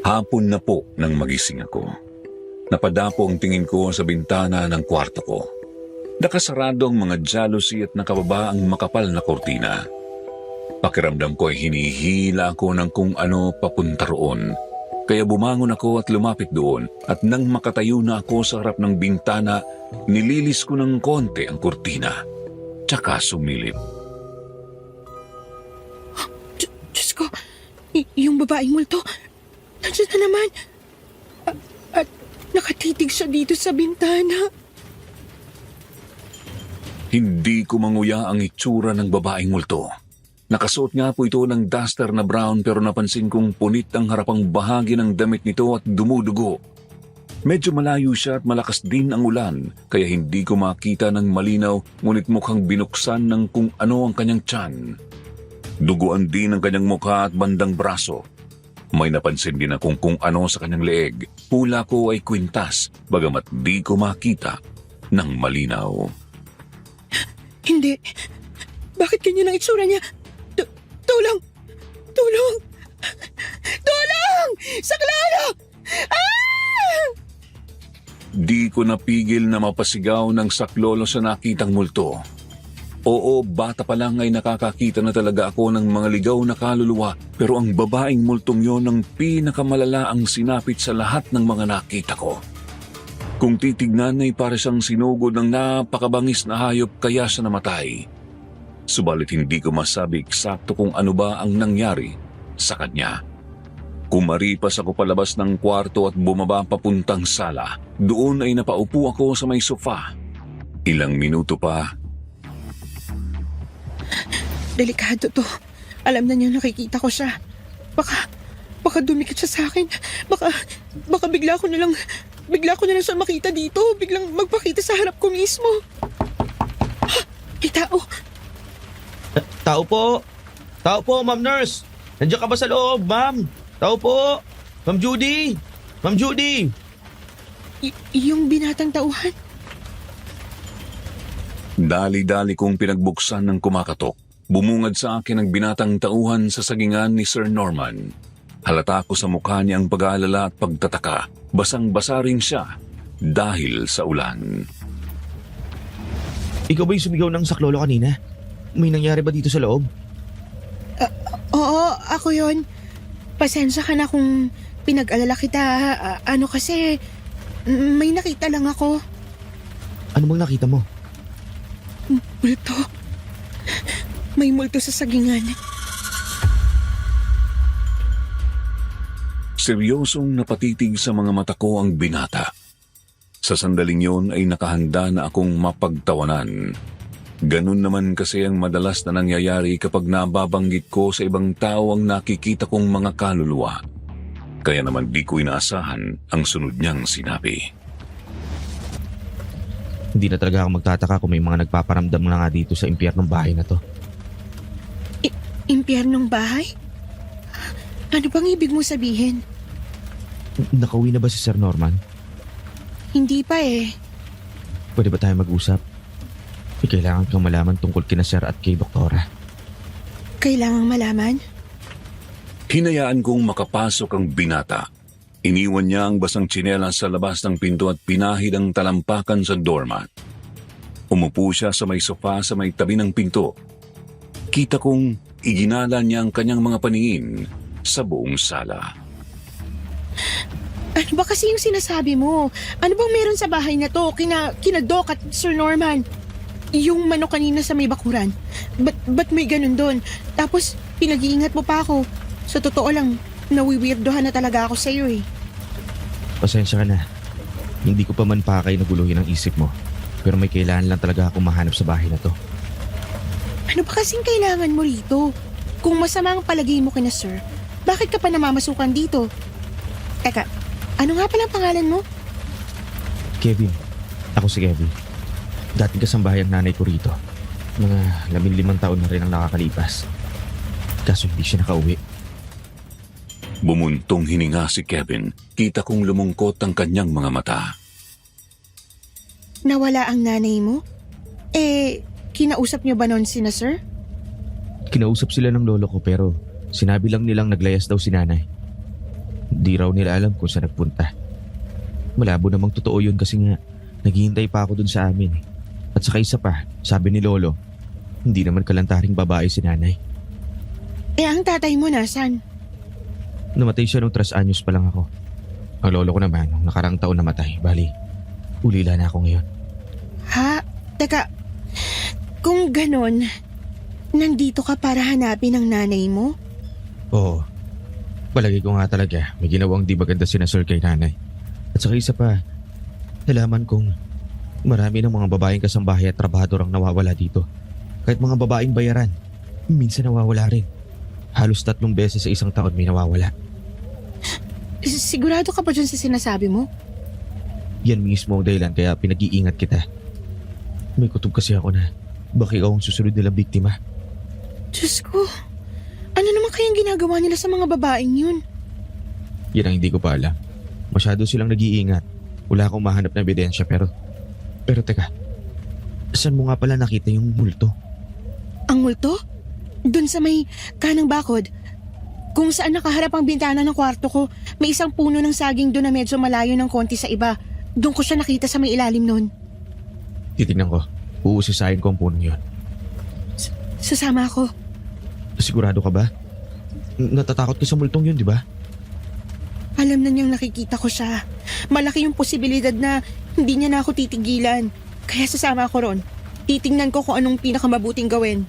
Hapon na po nang magising ako. Napadapo ang tingin ko sa bintana ng kwarto ko. Nakasarado ang mga jalousie at nakababa ang makapal na kortina. Pakiramdam ko ay hinihila ako ng kung ano papunta roon. Kaya bumangon ako at lumapit doon at nang makatayo na ako sa harap ng bintana, nililis ko ng konti ang kortina. Tsaka sumilip. Diyos ko, yung babaeng multo, nandiyan na naman. At nakatitig siya dito sa bintana. Hindi ko manguya ang itsura ng babaeng multo. Nakasuot nga po ito ng duster na brown pero napansin kong punit ang harapang bahagi ng damit nito at dumudugo. Medyo malayo siya at malakas din ang ulan kaya hindi ko makita ng malinaw ngunit mukhang binuksan ng kung ano ang kanyang tiyan. Duguan din ang kanyang mukha at bandang braso. May napansin din akong kung ano sa kanyang leeg. Pula ko ay kwintas bagamat di ko makita ng malinaw. Hindi. Bakit ganyan ang itsura niya? Tulong! Tulong! Tulong! Saklalo! Di ko napigil na mapasigaw ng saklolo sa nakitang multo. Oo, bata pa lang ay nakakakita na talaga ako ng mga ligaw na kaluluwa pero ang babaeng multong yon ang pinakamalala ang sinapit sa lahat ng mga nakita ko. Kung titignan ay para siyang sinugod ng napakabangis na hayop kaya siya namatay. Subalit hindi ko masabi eksakto kung ano ba ang nangyari sa kanya. Kumaripas ako palabas ng kwarto at bumaba papuntang sala. Doon ay napaupo ako sa may sofa Ilang minuto pa, Delikado to. Alam na niya nakikita ko siya. Baka dumikit siya sa akin. Baka bigla ko na lang siya makita dito. Biglang magpakita sa harap ko mismo. May tao. Tao po! Tao po, Ma'am Nurse! Nandiyan ka ba sa loob, Ma'am? Tao po! Ma'am Judy! Ma'am Judy! Yung binatang tauhan. dali-dali kong pinagbuksan ng kumakatok. Bumungad sa akin ang binatang tauhan sa sagingan ni Sir Norman. Halata ko sa mukha niya ang pag-aalala at pagtataka. Basang-basa rin siya dahil sa ulan. Ikaw ba yung sumigaw ng saklolo kanina? May nangyari ba dito sa loob? Oo, ako yon. Pasensya ka na kung pinag-alala kita. Kasi may nakita lang ako. Ano bang nakita mo? Multo. May multo sa sagingan. Seryosong napatitig sa mga mata ko ang binata. Sa sandaling yon ay nakahanda na akong mapagtawanan. Ganun naman kasi ang madalas na nangyayari kapag nababanggit ko sa ibang tao ang nakikita kong mga kaluluwa. Kaya naman di ko inaasahan ang sunod niyang sinabi. Hindi na talaga ako magtataka kung may mga nagpaparamdam na nga dito sa impyernong bahay na to. Impyernong bahay? Ano bang ibig mo sabihin? Nakauwi na ba si Sir Norman? Hindi pa eh. Pwede ba tayo mag-usap? May kailangan kang malaman tungkol kina Sir at kay Doktora. Kailangang malaman? Hinayaan kong makapasok ang binata. Iniwan niya ang basang tsinelas sa labas ng pinto at pinahid ang talampakan sa doormat. Umupo siya sa may sofa sa may tabi ng pinto. Kita kong iginala niya ang kanyang mga paningin sa buong sala. Ano ba kasi yung sinasabi mo? Ano bang meron sa bahay na to? Kina Doc at Sir Norman? Yung manok kanina sa may bakuran. Ba't may ganun doon? Tapos pinag-iingat mo pa ako. Sa totoo lang, nawiwirdohan na talaga ako sa'yo eh. Pasensya ka na. Hindi ko pa man pakay na guluhin ang isip mo. Pero may kailangan lang talaga akong mahanap sa bahay na to. Ano ba kasing kailangan mo rito? Kung masama ang palagay mo kina Sir, bakit ka pa namamasukan dito? Teka, ano nga palang pangalan mo? Kevin. Ako si Kevin. Dating kasambahay ang nanay ko rito. Mga 15 taon na rin ang nakakalipas. Kaso hindi siya nakauwi. Bumuntong hininga si Kevin. Kita kong lumungkot ang kanyang mga mata. Nawala ang nanay mo? Kinausap niyo ba noon sina Sir? Kinausap sila ng lolo ko pero sinabi lang nilang naglayas daw si nanay. Di raw nila alam kung saan nagpunta. Malabo namang totoo yun kasi nga naghihintay pa ako dun sa amin. At saka isa pa, sabi ni lolo, hindi naman kalantaring babae si nanay. Ang tatay mo nasan? Namatay siya nung 3 anyos pa lang ako. Ang lolo ko naman, nung nakarang taon namatay. Bali, ulila na ako ngayon. Ha? Teka, kung ganon, nandito ka para hanapin ang nanay mo? Oo. Palagi ko nga talaga may ginawang di maganda sina Sir kay nanay. At saka isa pa, nalaman kong marami ng mga babaeng kasambahay at trabahador ang nawawala dito. Kahit mga babaeng bayaran, minsan nawawala rin. Halos 3 beses sa isang taon may nawawala. Sigurado ka ba dyan sa sinasabi mo? Yan mismo ang dahilan kaya pinag-iingat kita. May kutob kasi ako na baka ikaw ang susunod nilang biktima. Diyos ko, ano naman kayang ginagawa nila sa mga babaeng yun? Yan ang hindi ko pa alam. Masyado silang nag-iingat. Wala akong mahanap na ebidensya pero teka, saan mo nga pala nakita yung multo? Ang multo? Doon sa may kanang bakod. Kung saan nakaharap ang bintana ng kwarto ko, may isang puno ng saging doon na medyo malayo ng konti sa iba. Doon ko siya nakita sa may ilalim noon. Titignan ko. Uusisahin ko ang punong yun. Sasama ako. Sigurado ka ba? Natatakot ka sa multong yun, di ba? Alam na niyang nakikita ko siya. Malaki yung posibilidad na hindi niya na ako titigilan. Kaya sasama ako ron. Titingnan ko kung anong pinakamabuting gawin.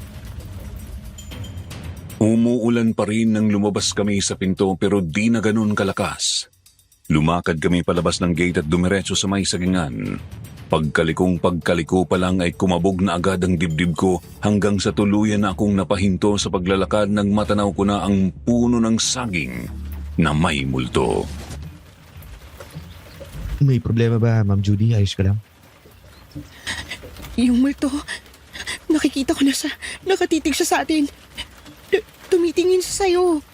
Umuulan pa rin nang lumabas kami sa pinto pero di na ganun kalakas. Lumakad kami palabas ng gate at dumiretso sa may sagingan. Pagkaliko pa lang ay kumabog na agad ang dibdib ko hanggang sa tuluyan na akong napahinto sa paglalakad nang matanaw ko na ang puno ng saging na may multo. May problema ba, Ma'am Judy? Ayos ka lang? Yung multo, nakikita ko na siya. Nakatitig siya sa atin. Tumitingin siya sa'yo.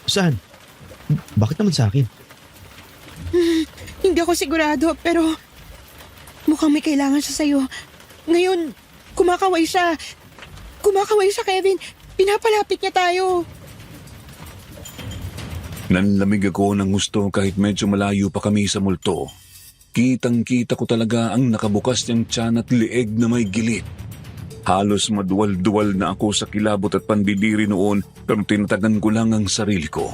Saan? Bakit naman sa akin? Hindi ako sigurado, pero mukhang may kailangan siya sa'yo. Ngayon, kumakaway siya. Kumakaway siya, Kevin. Pinapalapit niya tayo. Nanlamig ako ng gusto kahit medyo malayo pa kami sa multo. Kitang-kita ko talaga ang nakabukas niyang tiyan at lieg na may gilit. Halos maduwal-duwal na ako sa kilabot at pandidiri noon pero tinatagan ko lang ang sarili ko.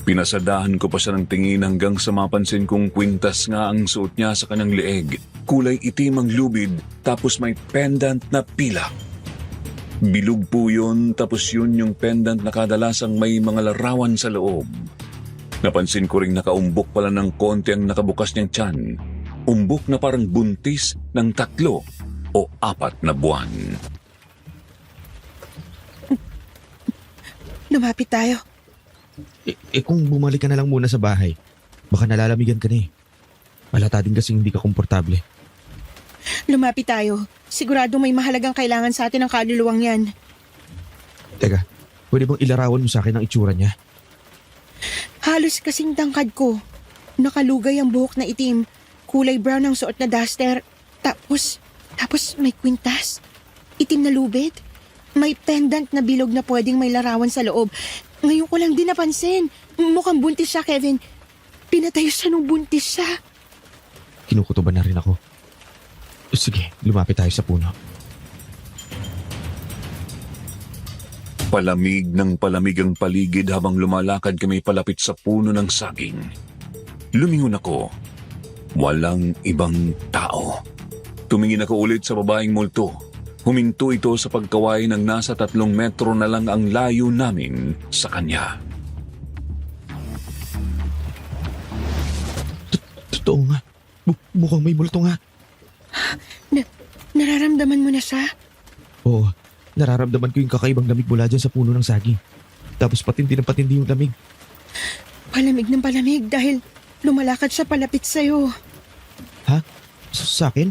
Pinasadahan ko pa siya ng tingin hanggang sa mapansin kong kwintas nga ang suot niya sa kanyang leeg. Kulay itim ang lubid tapos may pendant na pila. Bilog po yun tapos yun yung pendant na kadalasang may mga larawan sa loob. Napansin ko ring nakaumbok pala ng konti ang nakabukas niyang tiyan. Umbok na parang buntis ng 3 o 4 na buwan. Lumapit tayo. Kung bumalik ka na lang muna sa bahay, baka nalalamigan ka na eh. Malata din kasing hindi ka komportable. Lumapit tayo. Sigurado may mahalagang kailangan sa atin ng kaluluwang yan. Teka, pwede bang ilarawan mo sa akin ang itsura niya? Halos kasing tangkad ko. Nakalugay ang buhok na itim. Kulay brown ang suot na duster. Tapos may kwintas. Itim na lubid. May pendant na bilog na pwedeng may larawan sa loob. Ngayon ko lang din napansin. Mukhang buntis siya, Kevin. Pinatay siya nung buntis siya. Kinukutuban na rin ako. Sige, lumapit tayo sa puno. Palamig ng palamig ang paligid habang lumalakad kami palapit sa puno ng saging. Lumingon ako. Walang ibang tao. Tumingin ako ulit sa babaeng multo. Huminto ito sa pagkaway ng nasa 3 metro na lang ang layo namin sa kanya. Totoo nga. Mukhang may multo nga. Nararamdaman mo na siya? Oo, nararamdaman ko yung kakaibang lamig mula dyan sa puno ng saging. Tapos patindi ng patindi yung lamig. Palamig ng palamig dahil lumalakad siya palapit sa'yo. Ha? Sa akin?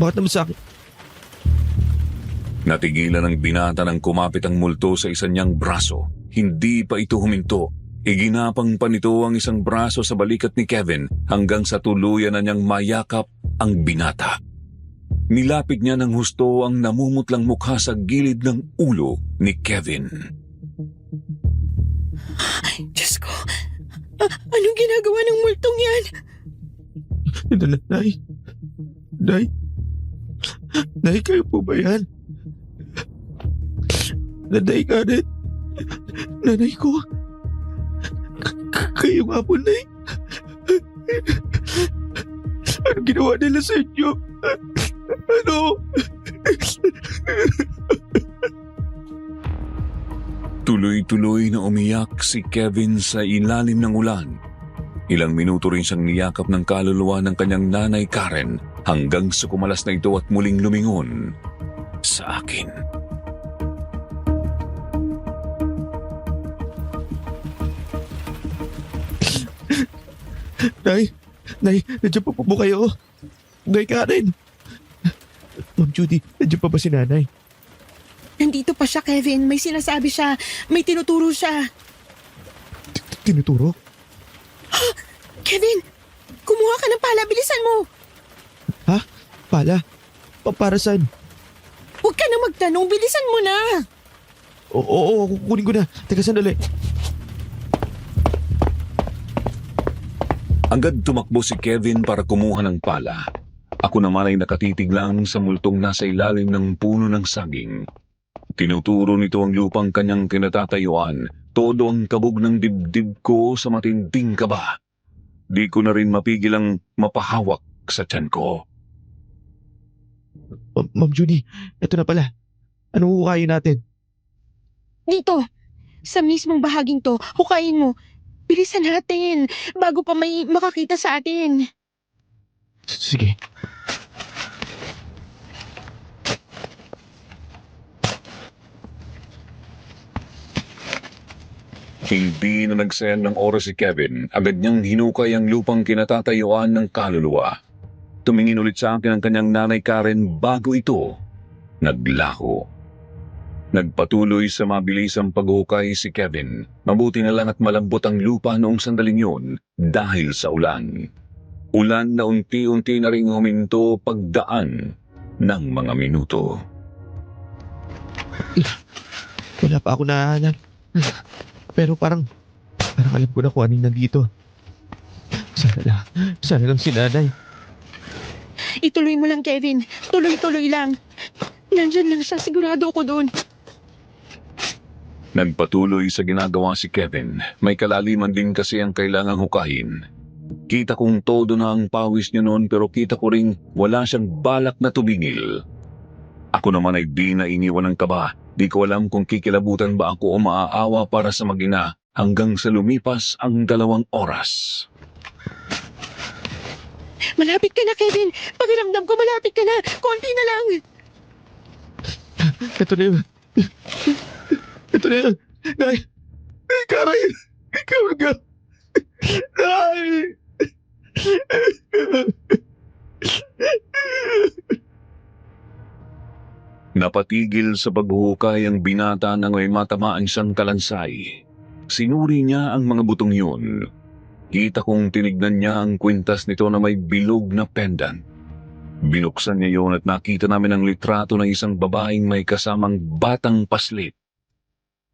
Bakit naman sa akin? Natigilan ng binata nang kumapit ang multo sa isa niyang braso. Hindi pa ito huminto. Iginapang pa nito ang isang braso sa balikat ni Kevin hanggang sa tuluyan na niyang mayakap ang binata. Nilapit niya ng husto ang namumutlang mukha sa gilid ng ulo ni Kevin. Diyos ko, anong ginagawa ng multong yan? Nay, kayo po ba yan? Nanay ka rin. Nanay ko. Kayo nga po, Nay. Anong ginawa nila sa inyo? Ano? Tuloy-tuloy na umiyak si Kevin sa ilalim ng ulan. Ilang minuto rin siyang niyakap ng kaluluwa ng kanyang nanay Karen hanggang sa kumalas na ito at muling lumingon sa akin. Nay, nandiyan pa po kayo. Nay Karen. Ma'am Judy, nandiyan pa ba si nanay? Nandito pa siya, Kevin. May sinasabi siya. May tinuturo siya. Tinuturo? Kevin, kumuha ka ng pala. Bilisan mo. Ha? Pala? Para saan? Huwag ka na magtanong. Bilisan mo na. Oo, kukunin ko na. Teka, sandali. Agad tumakbo si Kevin para kumuha ng pala. Ako naman ay nakatitig lang sa multong nasa ilalim ng puno ng saging. Tinuturo nito ang lupang kanyang kinatatayuan. Todo ang kabog ng dibdib ko sa matinding kaba. Di ko na rin mapigil ang mapahawak sa tiyan ko. Ma'am Judy, eto na pala. Anong hukayin natin? Dito. Sa mismong bahaging to, hukayin mo. Bilisan natin. Bago pa may makakita sa atin. Sige. Hindi na nagsayang ng oras si Kevin, agad niyang hinukay ang lupang kinatatayuan ng kaluluwa. Tumingin ulit sa akin ang kanyang nanay Karen bago ito naglaho. Nagpatuloy sa mabilisang paghukay si Kevin. Mabuti na lang at malambot ang lupa noong sandaling yun dahil sa ulan. Ulan na unti-unti na ring huminto pagdaan ng mga minuto. Wala pa ako nahanap. Pero parang alam ko na kung anong nandito. Sana lang si nanay. Ituloy mo lang, Kevin. Tuloy-tuloy lang. Nandyan lang siya, sigurado ako doon. Nagpatuloy sa ginagawa si Kevin. May kalaliman din kasi ang kailangang hukayin. Kita kong todo na ang pawis niya noon pero kita ko ring wala siyang balak na tumingil. Ako naman ay di na iniwan ng kaba. Di ko alam kung kikilabutan ba ako o maaawa para sa mag-ina hanggang sa lumipas ang 2 oras. Malapit ka na, Kevin. Pakiramdam ko malapit ka na. Konti na lang. Ito na yun. Ito na yun. Nay! Karay! Kamaga! Nay! Napatigil sa paghuhukay ang binata nang may matamaan siyang kalansay. Sinuri niya ang mga butong yun. Kita kong tinignan niya ang kwintas nito na may bilog na pendant. Binuksan niya yun at nakita namin ang litrato ng isang babaeng may kasamang batang paslit.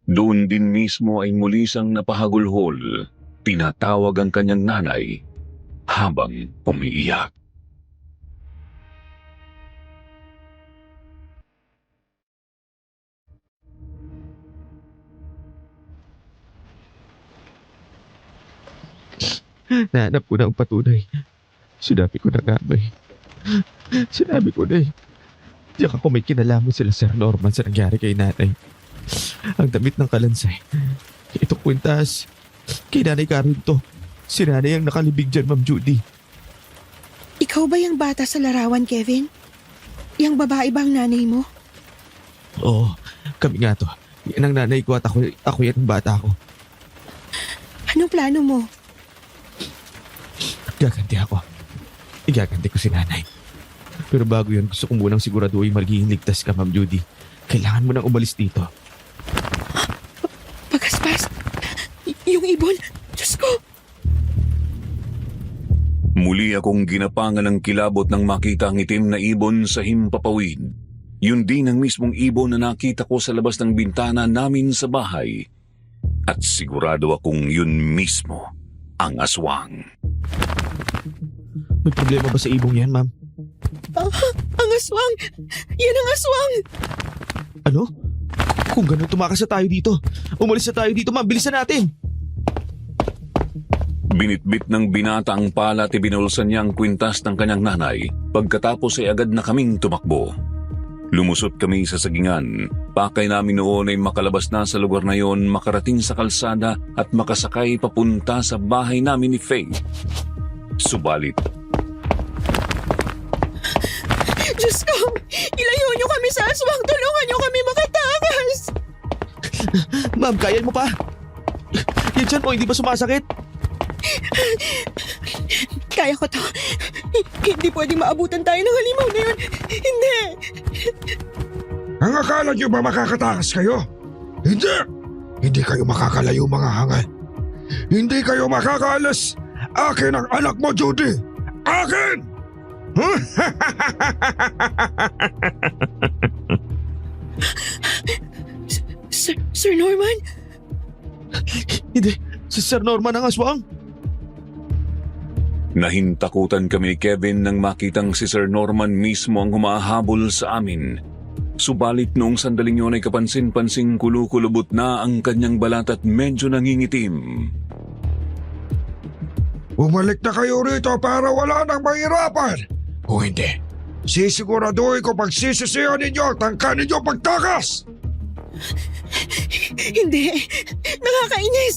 Doon din mismo ay muli siyang napahagulhol. Tinatawag ang kanyang nanay habang umiiyak. Nahanap ko na ang patunay. Sinabi ko na nga ba eh. Sinabi ko na eh. Diyak ako may kinalaman sila Sir Norman sa nangyari kay nanay. Ang damit ng kalansay. Itong kwintas. Kay nanay Karen to. Si nanay ang nakalibig dyan, Ma'am Judy. Ikaw ba yung bata sa larawan, Kevin? Yang babae ba ang nanay mo? Oo, kami nga to. Yan ang nanay ko at ako yan ang bata ko. Anong plano mo? Gaganti ako. Igaganti ko si nanay. Pero bago yun, gusto ko munang siguraduhin magiging ligtas ka, Ma'am Judy. Kailangan mo nang umalis dito. Pagaspas! Yung ibon! Diyos ko! Muli akong ginapangan ng kilabot nang makita ang itim na ibon sa himpapawid. Yun din ang mismong ibon na nakita ko sa labas ng bintana namin sa bahay. At sigurado akong yun mismo ang aswang. May problema ba sa ibong yan, Ma'am? Ang aswang! Yan ang aswang! Ano? Kung ganun, tumakas na tayo dito. Umalis na tayo dito, Ma'am. Bilisan natin. Binitbit ng binata ang pala at ibinulsan niya ang kwintas ng kanyang nanay. Pagkatapos ay agad na kaming tumakbo. Lumusot kami sa sagingan. Pakay namin noon ay makalabas na sa lugar na yon, makarating sa kalsada at makasakay papunta sa bahay namin ni Faye. Subalit, Diyos ko! Ilayo niyo kami sa aswang! Tulungan niyo kami makatakas! Ma'am, kaya mo pa? Yan dyan mo, hindi ba sumasakit? Kaya ko to. Hindi pwedeng maabutan tayo ng halimaw na yun. Hindi! Ang akala niyo ba makakatakas kayo? Hindi! Hindi kayo makakalayo mga hangal. Hindi kayo makakaalas. Akin ang anak mo, Judy! Akin! Sir Norman? Hindi. Si Sir Norman ang aswang. nahintakutan kami ni Kevin nang makitang si Sir Norman mismo ang humahabol sa amin. Subalit noong sandaling yun ay kapansin-pansing kulukulubot na ang kanyang balat at medyo nangingitim. Bumalik na kayo rito para wala nang mahirapan. Kung hindi, sisiguraduhin ko pagsisisihan ninyo at tangka ninyo pagtakas! Hindi! Nakakainis!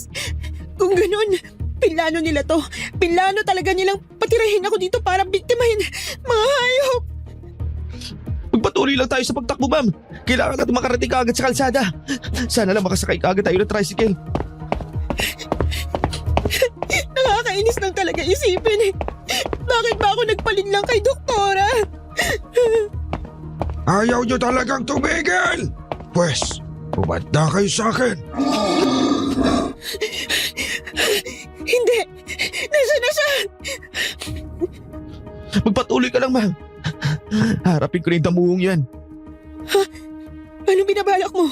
Kung ganun, pilano nila to. Pilano talaga nilang patirahin ako dito para biktimahin mga hayop. Magpatuloy lang tayo sa pagtakbo, ma'am. Kailangan natin makarating kaagad sa kalsada. Sana lang makasakay kaagad tayo ng tricycle. Nakakainis lang talaga isipin eh. Bakit ba ako nagpaling lang kay doktora? Ayaw nyo talagang tumigil! Pwes, bumanda kayo sa akin. Hindi! Nasaan na siya? Magpatuloy ka lang, ma'am. Harapin ko na yung damuhong yan. Anong binabalak mo?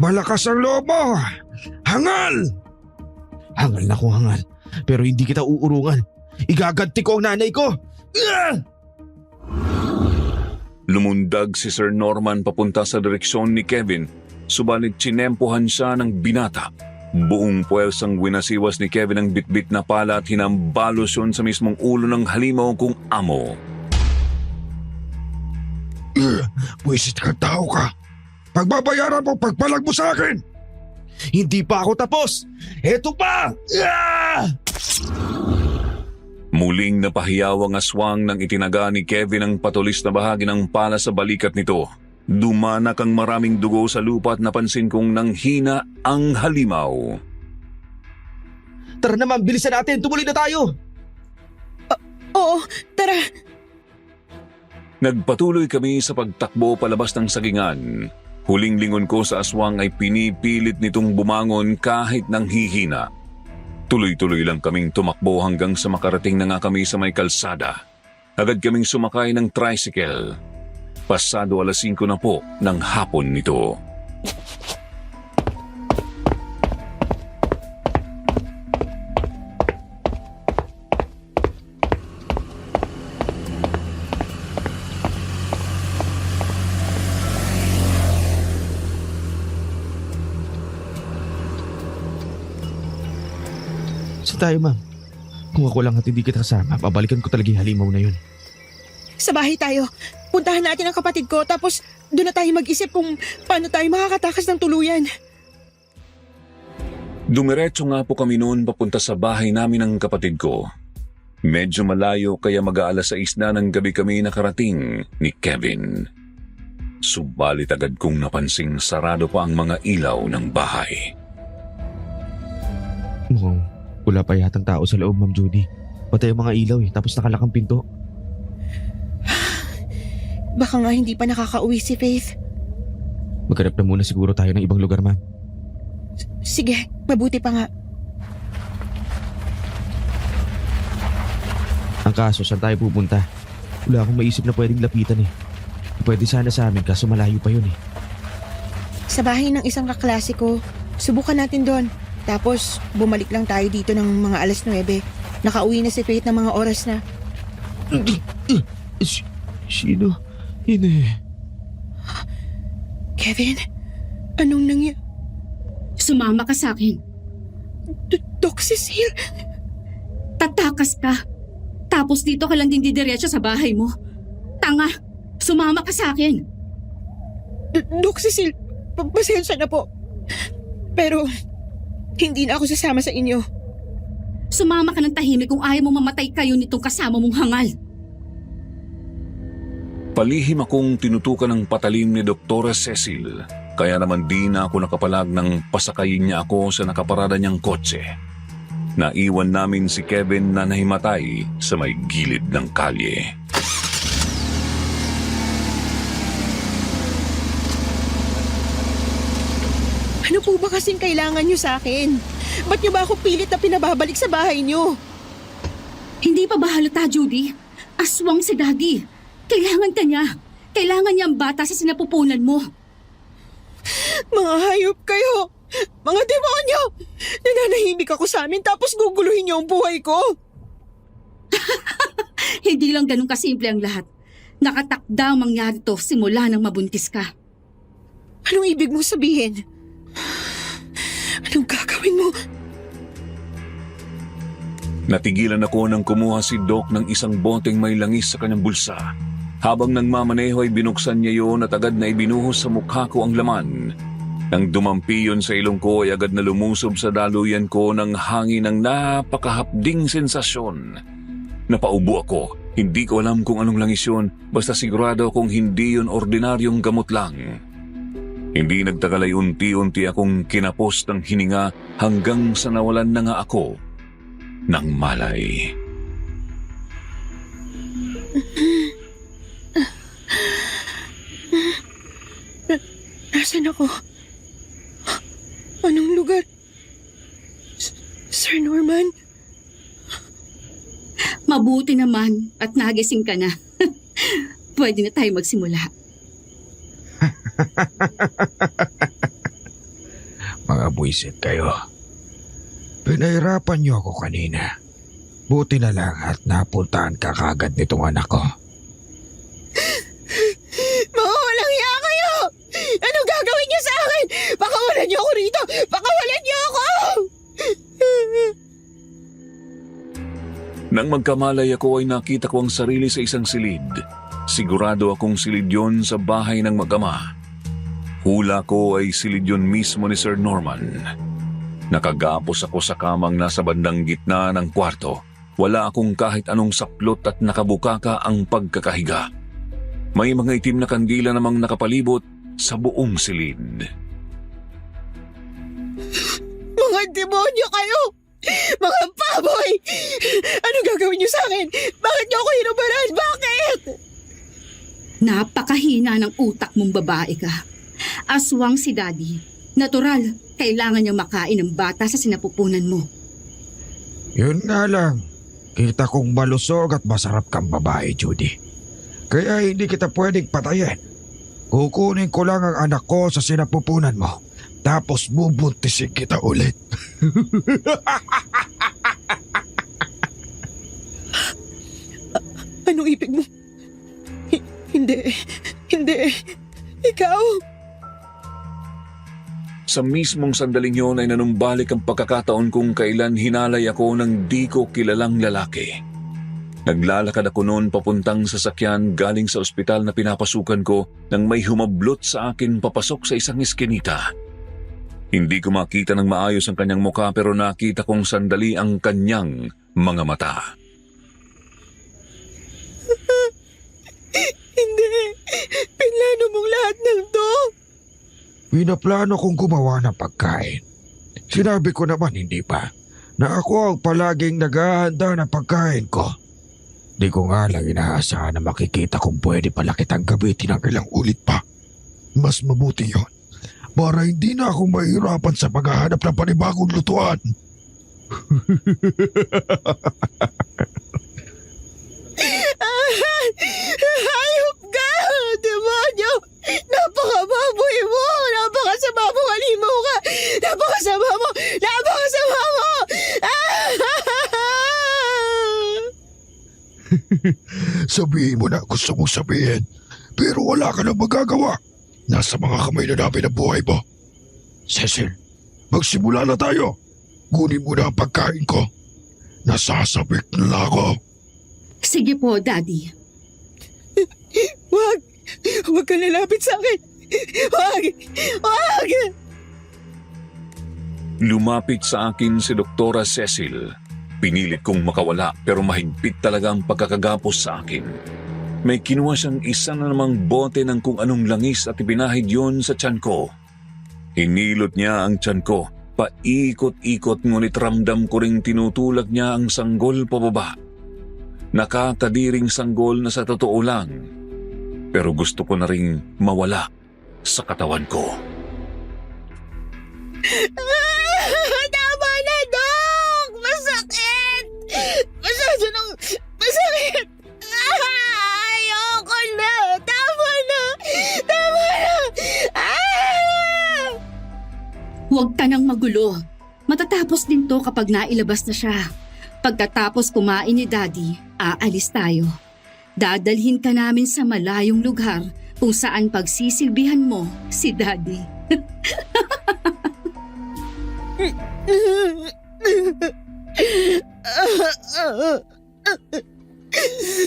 Malakas ang loob mo! Hangal! Hangal na kung hangal. Pero hindi kita uurungan. Igaganti ko ang nanay ko. Lumundag si Sir Norman papunta sa direksyon ni Kevin, subalit chinempohan siya ng binata. Buong puwersang winasiwas ni Kevin ang bitbit na pala at hinambalos yun sa mismong ulo ng halimaw kong amo. Buwisit kang tao ka. Pagbabayaran mo pagpalag mo sa akin. Hindi pa ako tapos. Eto pa! Muling napahiyaw ang aswang nang itinaga ni Kevin ang patulis na bahagi ng pala sa balikat nito. Dumanak ang maraming dugo sa lupa at napansin kong nanghina ang halimaw. Tara naman, bilisan natin. Tumuloy na tayo. Oo, tara. Nagpatuloy kami sa pagtakbo palabas ng sagingan. Huling lingon ko sa aswang ay pinipilit nitong bumangon kahit nang hihina. Tuloy-tuloy lang kaming tumakbo hanggang sa makarating na nga kami sa may kalsada. Agad kaming sumakay ng tricycle. Pasado 5:00 na po ng hapon nito. Saan tayo, ma'am? Kung ako lang at hindi kita kasama, babalikan ko talaga yung halimaw na yun. Sa bahay tayo. Puntahan natin ang kapatid ko tapos doon na tayo mag-isip kung paano tayo makakatakas ng tuluyan. Dumiretso nga po kami noon papunta sa bahay namin ng kapatid ko. Medyo malayo kaya mag-aalas 6 na ng gabi kami nakarating ni Kevin. Subalit agad kong napansing sarado pa ang mga ilaw ng bahay. Mukhang wala pa yatang tao sa loob, Ma'am Judy. Patay ang mga ilaw tapos nakalakang pinto. Baka nga hindi pa nakakauwi si Faith. Maghanap na muna siguro tayo ng ibang lugar, ma'am. Sige, mabuti pa nga. Ang kaso, saan tayo pupunta? Wala akong maisip na pwedeng lapitan eh. Pwede sana sa amin kaso malayo pa yun eh. Sa bahay ng isang kaklase ko, subukan natin doon. Tapos bumalik lang tayo dito ng mga 9:00. Nakauwi na si Faith ng mga oras na. Sino? Hindi. Kevin, anong nangyari? Sumama ka sa akin. Doc Cecil, Tatakas ka. Tapos dito ka lang din didiretso sa bahay mo. Tanga! Sumama ka sa akin. Doc Cecil, pasensya na po. Pero hindi na ako sasama sa inyo. Sumama ka ng tahimik kung ayaw mo mamatay kayo nitong kasama mong hangal. Palihim akong tinutukan ng patalim ni Dr. Cecil, kaya naman di na ako nakapalag ng pasakayin niya ako sa nakaparada niyang kotse. Naiwan namin si Kevin na nahimatay sa may gilid ng kalye. Ano po ba kasing kailangan niyo sa akin? Ba't niyo ba ako pilit na pinababalik sa bahay niyo? Hindi pa ba halata, Judy? Aswang si Daddy. Kailangan ka niya. Kailangan niya ang bata sa sinapupunan mo. Mga hayop kayo! Mga demonyo! Nananahimik ako sa amin tapos guguluhin niyo ang buhay ko! Hindi lang ganun kasimple ang lahat. Nakatakda ang mangyari to simula nang mabuntis ka. Anong ibig mo sabihin? Anong gagawin mo? Natigilan ako nang kumuha si Doc ng isang boteng may langis sa kanyang bulsa. Habang nagmamaneho ay binuksan niya yun at agad na ibinuhos sa mukha ko ang laman. Nang dumampi yun sa ilong ko ay agad na lumusob sa daluyan ko ng hangin ng napakahapding sensasyon. Napaubo ako. Hindi ko alam kung anong langis yun, basta sigurado akong hindi yun ordinaryong gamot lang. Hindi nagtagal ay unti-unti akong kinapos ng hininga hanggang sa nawalan na nga ako ng malay. Nasaan ako? Anong lugar? Sir Norman? Mabuti naman at nagising ka na. Pwede na tayo magsimula. Mga buwisit kayo. Pinahirapan niyo ako kanina. Buti na lang at napuntahan ka kagad nitong anak ko. Mga walang hiya kayo! Anong gagawin niyo sa akin? Pakawalan niyo ako rito! Pakawalan niyo ako! Nang magkamalay ako ay nakita ko ang sarili sa isang silid. Sigurado akong silid yon sa bahay ng mag-ama. Hula ko ay silid yon mismo ni Sir Norman. Nakagapos ako sa kamang nasa bandang gitna ng kwarto. Wala akong kahit anong saplot at nakabukaka ang pagkakahiga. May mga itim na kandila namang nakapalibot sa buong silid. Mga demonyo kayo! Mga baboy! Anong gagawin niyo sa akin? Bakit niyo ako hinubaran? Bakit? Napakahina ng utak mong babae ka. Aswang si Daddy. Natural, kailangan niyang makain ng bata sa sinapupunan mo. Yun nga lang. Kita kong malusog at masarap kang babae, Judy. Kaya hindi kita pwedeng patayin. Kukunin ko lang ang anak ko sa sinapupunan mo. Tapos bubuntisin kita ulit. Anong ibig mo? Hindi. Ikaw? Sa mismong sandaling yun ay nanumbalik ang pagkakataon kung kailan hinalay ako ng di ko kilalang lalaki. Naglalakad ako noon papuntang sasakyan galing sa ospital na pinapasukan ko nang may humablot sa akin papasok sa isang eskinita. Hindi ko makita ng maayos ang kanyang mukha pero nakita kong sandali ang kanyang mga mata. Hindi. Pinlano mong lahat ng to. Pinaplano kong gumawa ng pagkain. Sinabi ko naman hindi pa na ako ang palaging naghahanda ng pagkain ko. Di ko nga lang inaasahan na makikita kung pwede pala kitang gamitin ng ilang ulit pa. Mas mabuti yon para hindi na ako mahirapan sa paghahanap ng panibagong lutuan. Hayop ka! Demonyo! Napakababoy mo! Napakasama mo! Halimaw ka! Napakasama mo! Napakasama mo! Sabihin mo na gusto mong sabihin, pero wala ka nang magagawa. Nasa mga kamay na namin ang buhay mo. Cecil, magsimula na tayo. Kunin mo na ang pagkain ko. Nasasabik na ako. Sige po, Daddy. Wag! Wag ka lalapit sa akin! Wag! Wag! Lumapit sa akin si Doktora Cecil. Pinilit kong makawala pero mahigpit talaga ang pagkakagapos sa akin. May kinuha siyang isa na namang bote ng kung anong langis at ipinahid yon sa tiyan ko. Hinilot niya ang tiyan ko, paikot-ikot ngunit ramdam ko ring tinutulag niya ang sanggol pababa. Nakakadiring sanggol na sa totoo lang, pero gusto ko na ring mawala sa katawan ko. Tama na, Dok! Masakit! Masyado nang masakit! Ayoko na! Tama na! Tama na! Huwag ka nang magulo. Matatapos din to kapag nailabas na siya. Pagkatapos kumain ni Daddy, aalis tayo. Dadalhin ka namin sa malayong lugar kung saan pagsisilbihan mo si Daddy.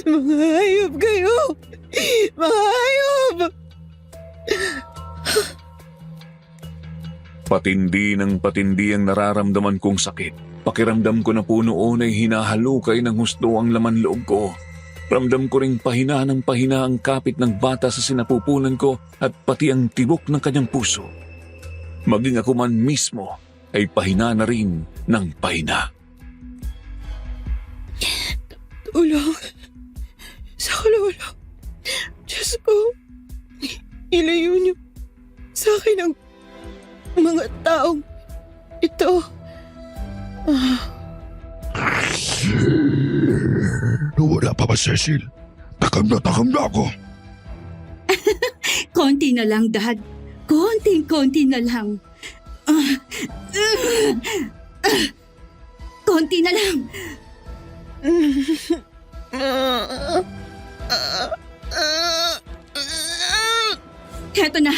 Mga hayop kayo! Mga hayop! Patindi ng patindi ang nararamdaman kong sakit. Pakiramdam ko na po noon ay hinahalukay ng husto ang laman loob ko. Ramdam ko ring pahina ng pahina ang kapit ng bata sa sinapupunan ko at pati ang tibok ng kanyang puso. Maging ako man mismo ay pahina na rin ng pahina. Tulong. Sa kalolo. Diyos ko. Ilayo niyo sa akin ang mga taong ito. Wala pa ba, Cecil? Takam na ako. Konti na lang, Dad. Konti na lang. Konti na lang. Heto na.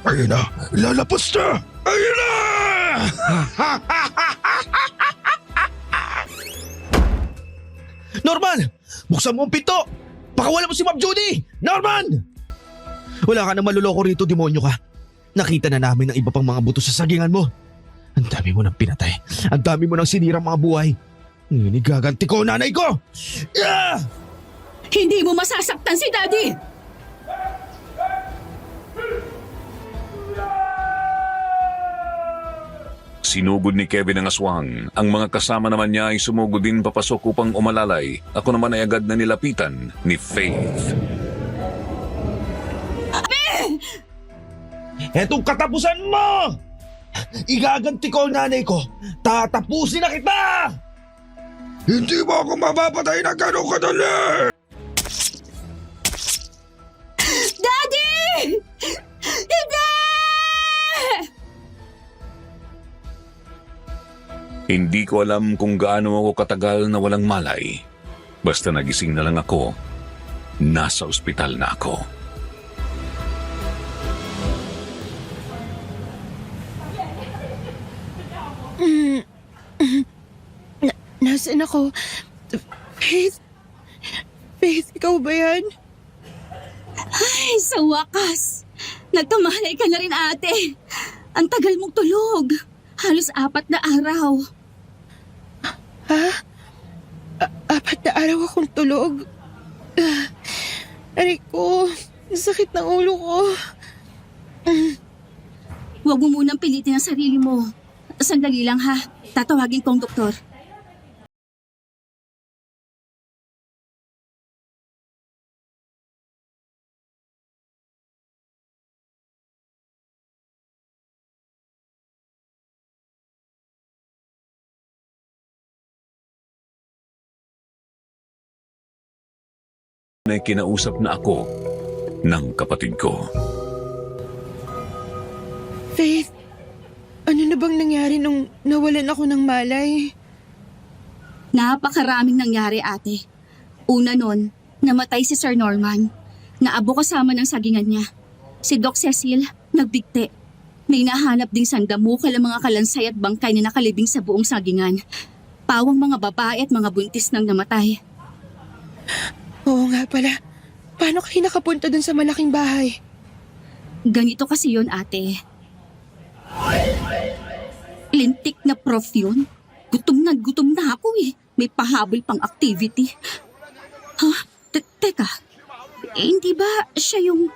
Ayan na. Lalapos na. Ayan na! Norman! Buksan mo ang pinto! Pakawala mo si Ma'am Judy! Norman! Wala ka na maluloko rito, demonyo ka. Nakita na namin ang iba pang mga buto sa sagingan mo. Ang dami mo nang pinatay. Ang dami mo nang sinirang mga buhay. Ngayon igaganti ko ang nanay ko! Ah! Hindi mo masasaktan si Daddy! Sinugod ni Kevin ang aswang. Ang mga kasama naman niya ay sumugod din papasok upang umalalay. Ako naman ay agad na nilapitan ni Faith. Etong katapusan mo! Igaganti ko ang nanay ko. Tatapusin na kita! Hindi mo ako mapapatay na gano'ng kadali! Daddy! Hindi! Hindi ko alam kung gaano ako katagal na walang malay. Basta nagising na lang ako. Nasa ospital na ako. Nasaan ako? Faith? Faith, ikaw ba yan? Ay, sa wakas. Nagkamalay ka na rin, ate. Ang tagal mong tulog. Halos 4 na araw. Ha? 4 na araw akong tulog. Aray ko, ang sakit ng ulo ko. Huwag mo munang pilitin ang sarili mo. Sandali lang ha. Tatawagin ko ang doktor. Ay kinausap na ako ng kapatid ko. Faith, ano na bang nangyari nung nawalan ako ng malay? Napakaraming nangyari, ate. Una nun, namatay si Sir Norman. Naabo kasama ng sagingan niya. Si Doc Cecil, nagbigti. May nahanap ding sandamo kala mga kalansay at bangkay na nakalibing sa buong sagingan. Pawang mga babae at mga buntis nang namatay. Oo nga pala. Paano kayo nakapunta dun sa malaking bahay? Ganito kasi yun, ate. Lintik na prof yun. Gutom na ako eh. May pahabol pang activity. Ha? Teka. Hindi ba siya yung...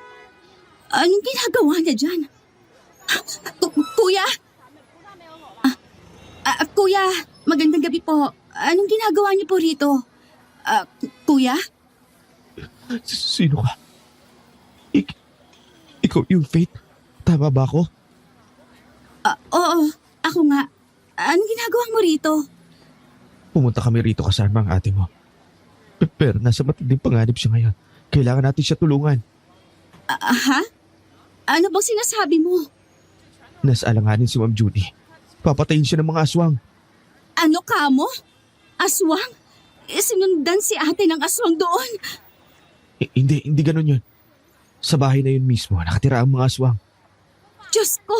Anong ginagawa niya dyan? Kuya? Kuya, magandang gabi po. Anong ginagawa niyo po rito? Kuya? Sino ka? Ikaw yung Faith? Tama ba ako? Oo, ako nga. Anong ginagawa mo rito? Pumunta kami rito kasama ang ate mo. Pero nasa matinding panganib siya ngayon. Kailangan natin siya tulungan. Ha? Ano bang sinasabi mo? Nasa alanganin si Ma'am Judy. Papatayin siya ng mga aswang. Ano ka mo? Aswang? Sinundan si ate ng aswang doon. Hindi ganun yun. Sa bahay na yun mismo, nakatira ang mga aswang. Diyos ko!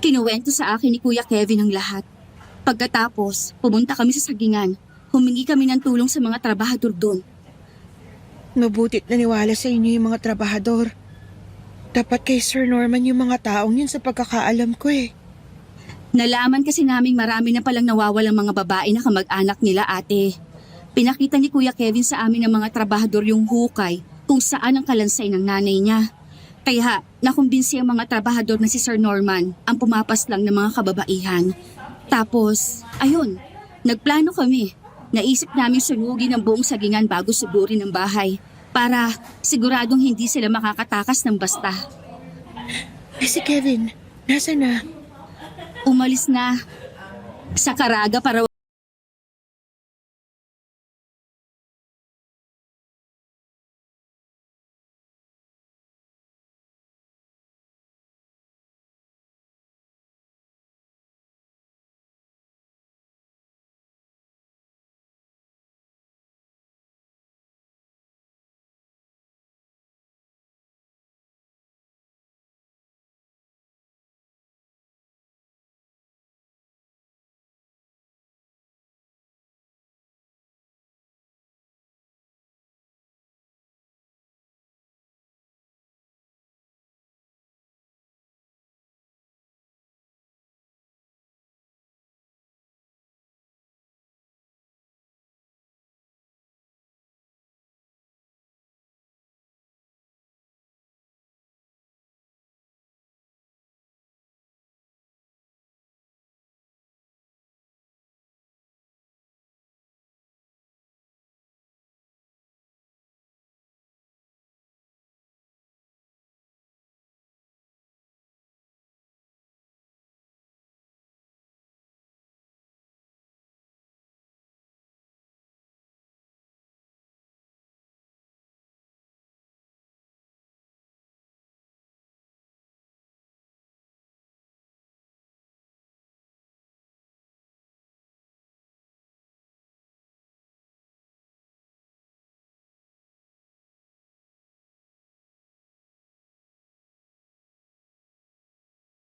Kinuwento sa akin ni Kuya Kevin ang lahat. Pagkatapos, pumunta kami sa sagingan. Humingi kami ng tulong sa mga trabahador doon. Mabutit naniwala sa inyo yung mga trabahador. Dapat kay Sir Norman yung mga taong yun sa pagkakaalam ko eh. Nalaman kasi naming marami na palang nawawalang mga babae na kamag-anak nila, ate. Pinakita ni Kuya Kevin sa amin ng mga trabahador yung hukay kung saan ang kalansay ng nanay niya. Kaya nakumbinsi ang mga trabahador na si Sir Norman ang pumapas lang ng mga kababaihan. Tapos, ayun, nagplano kami. Naisip namin sunugin ang buong sagingan bago sugurin ang bahay para siguradong hindi sila makakatakas ng basta. Si Kevin, nasa na? Umalis na sa Caraga para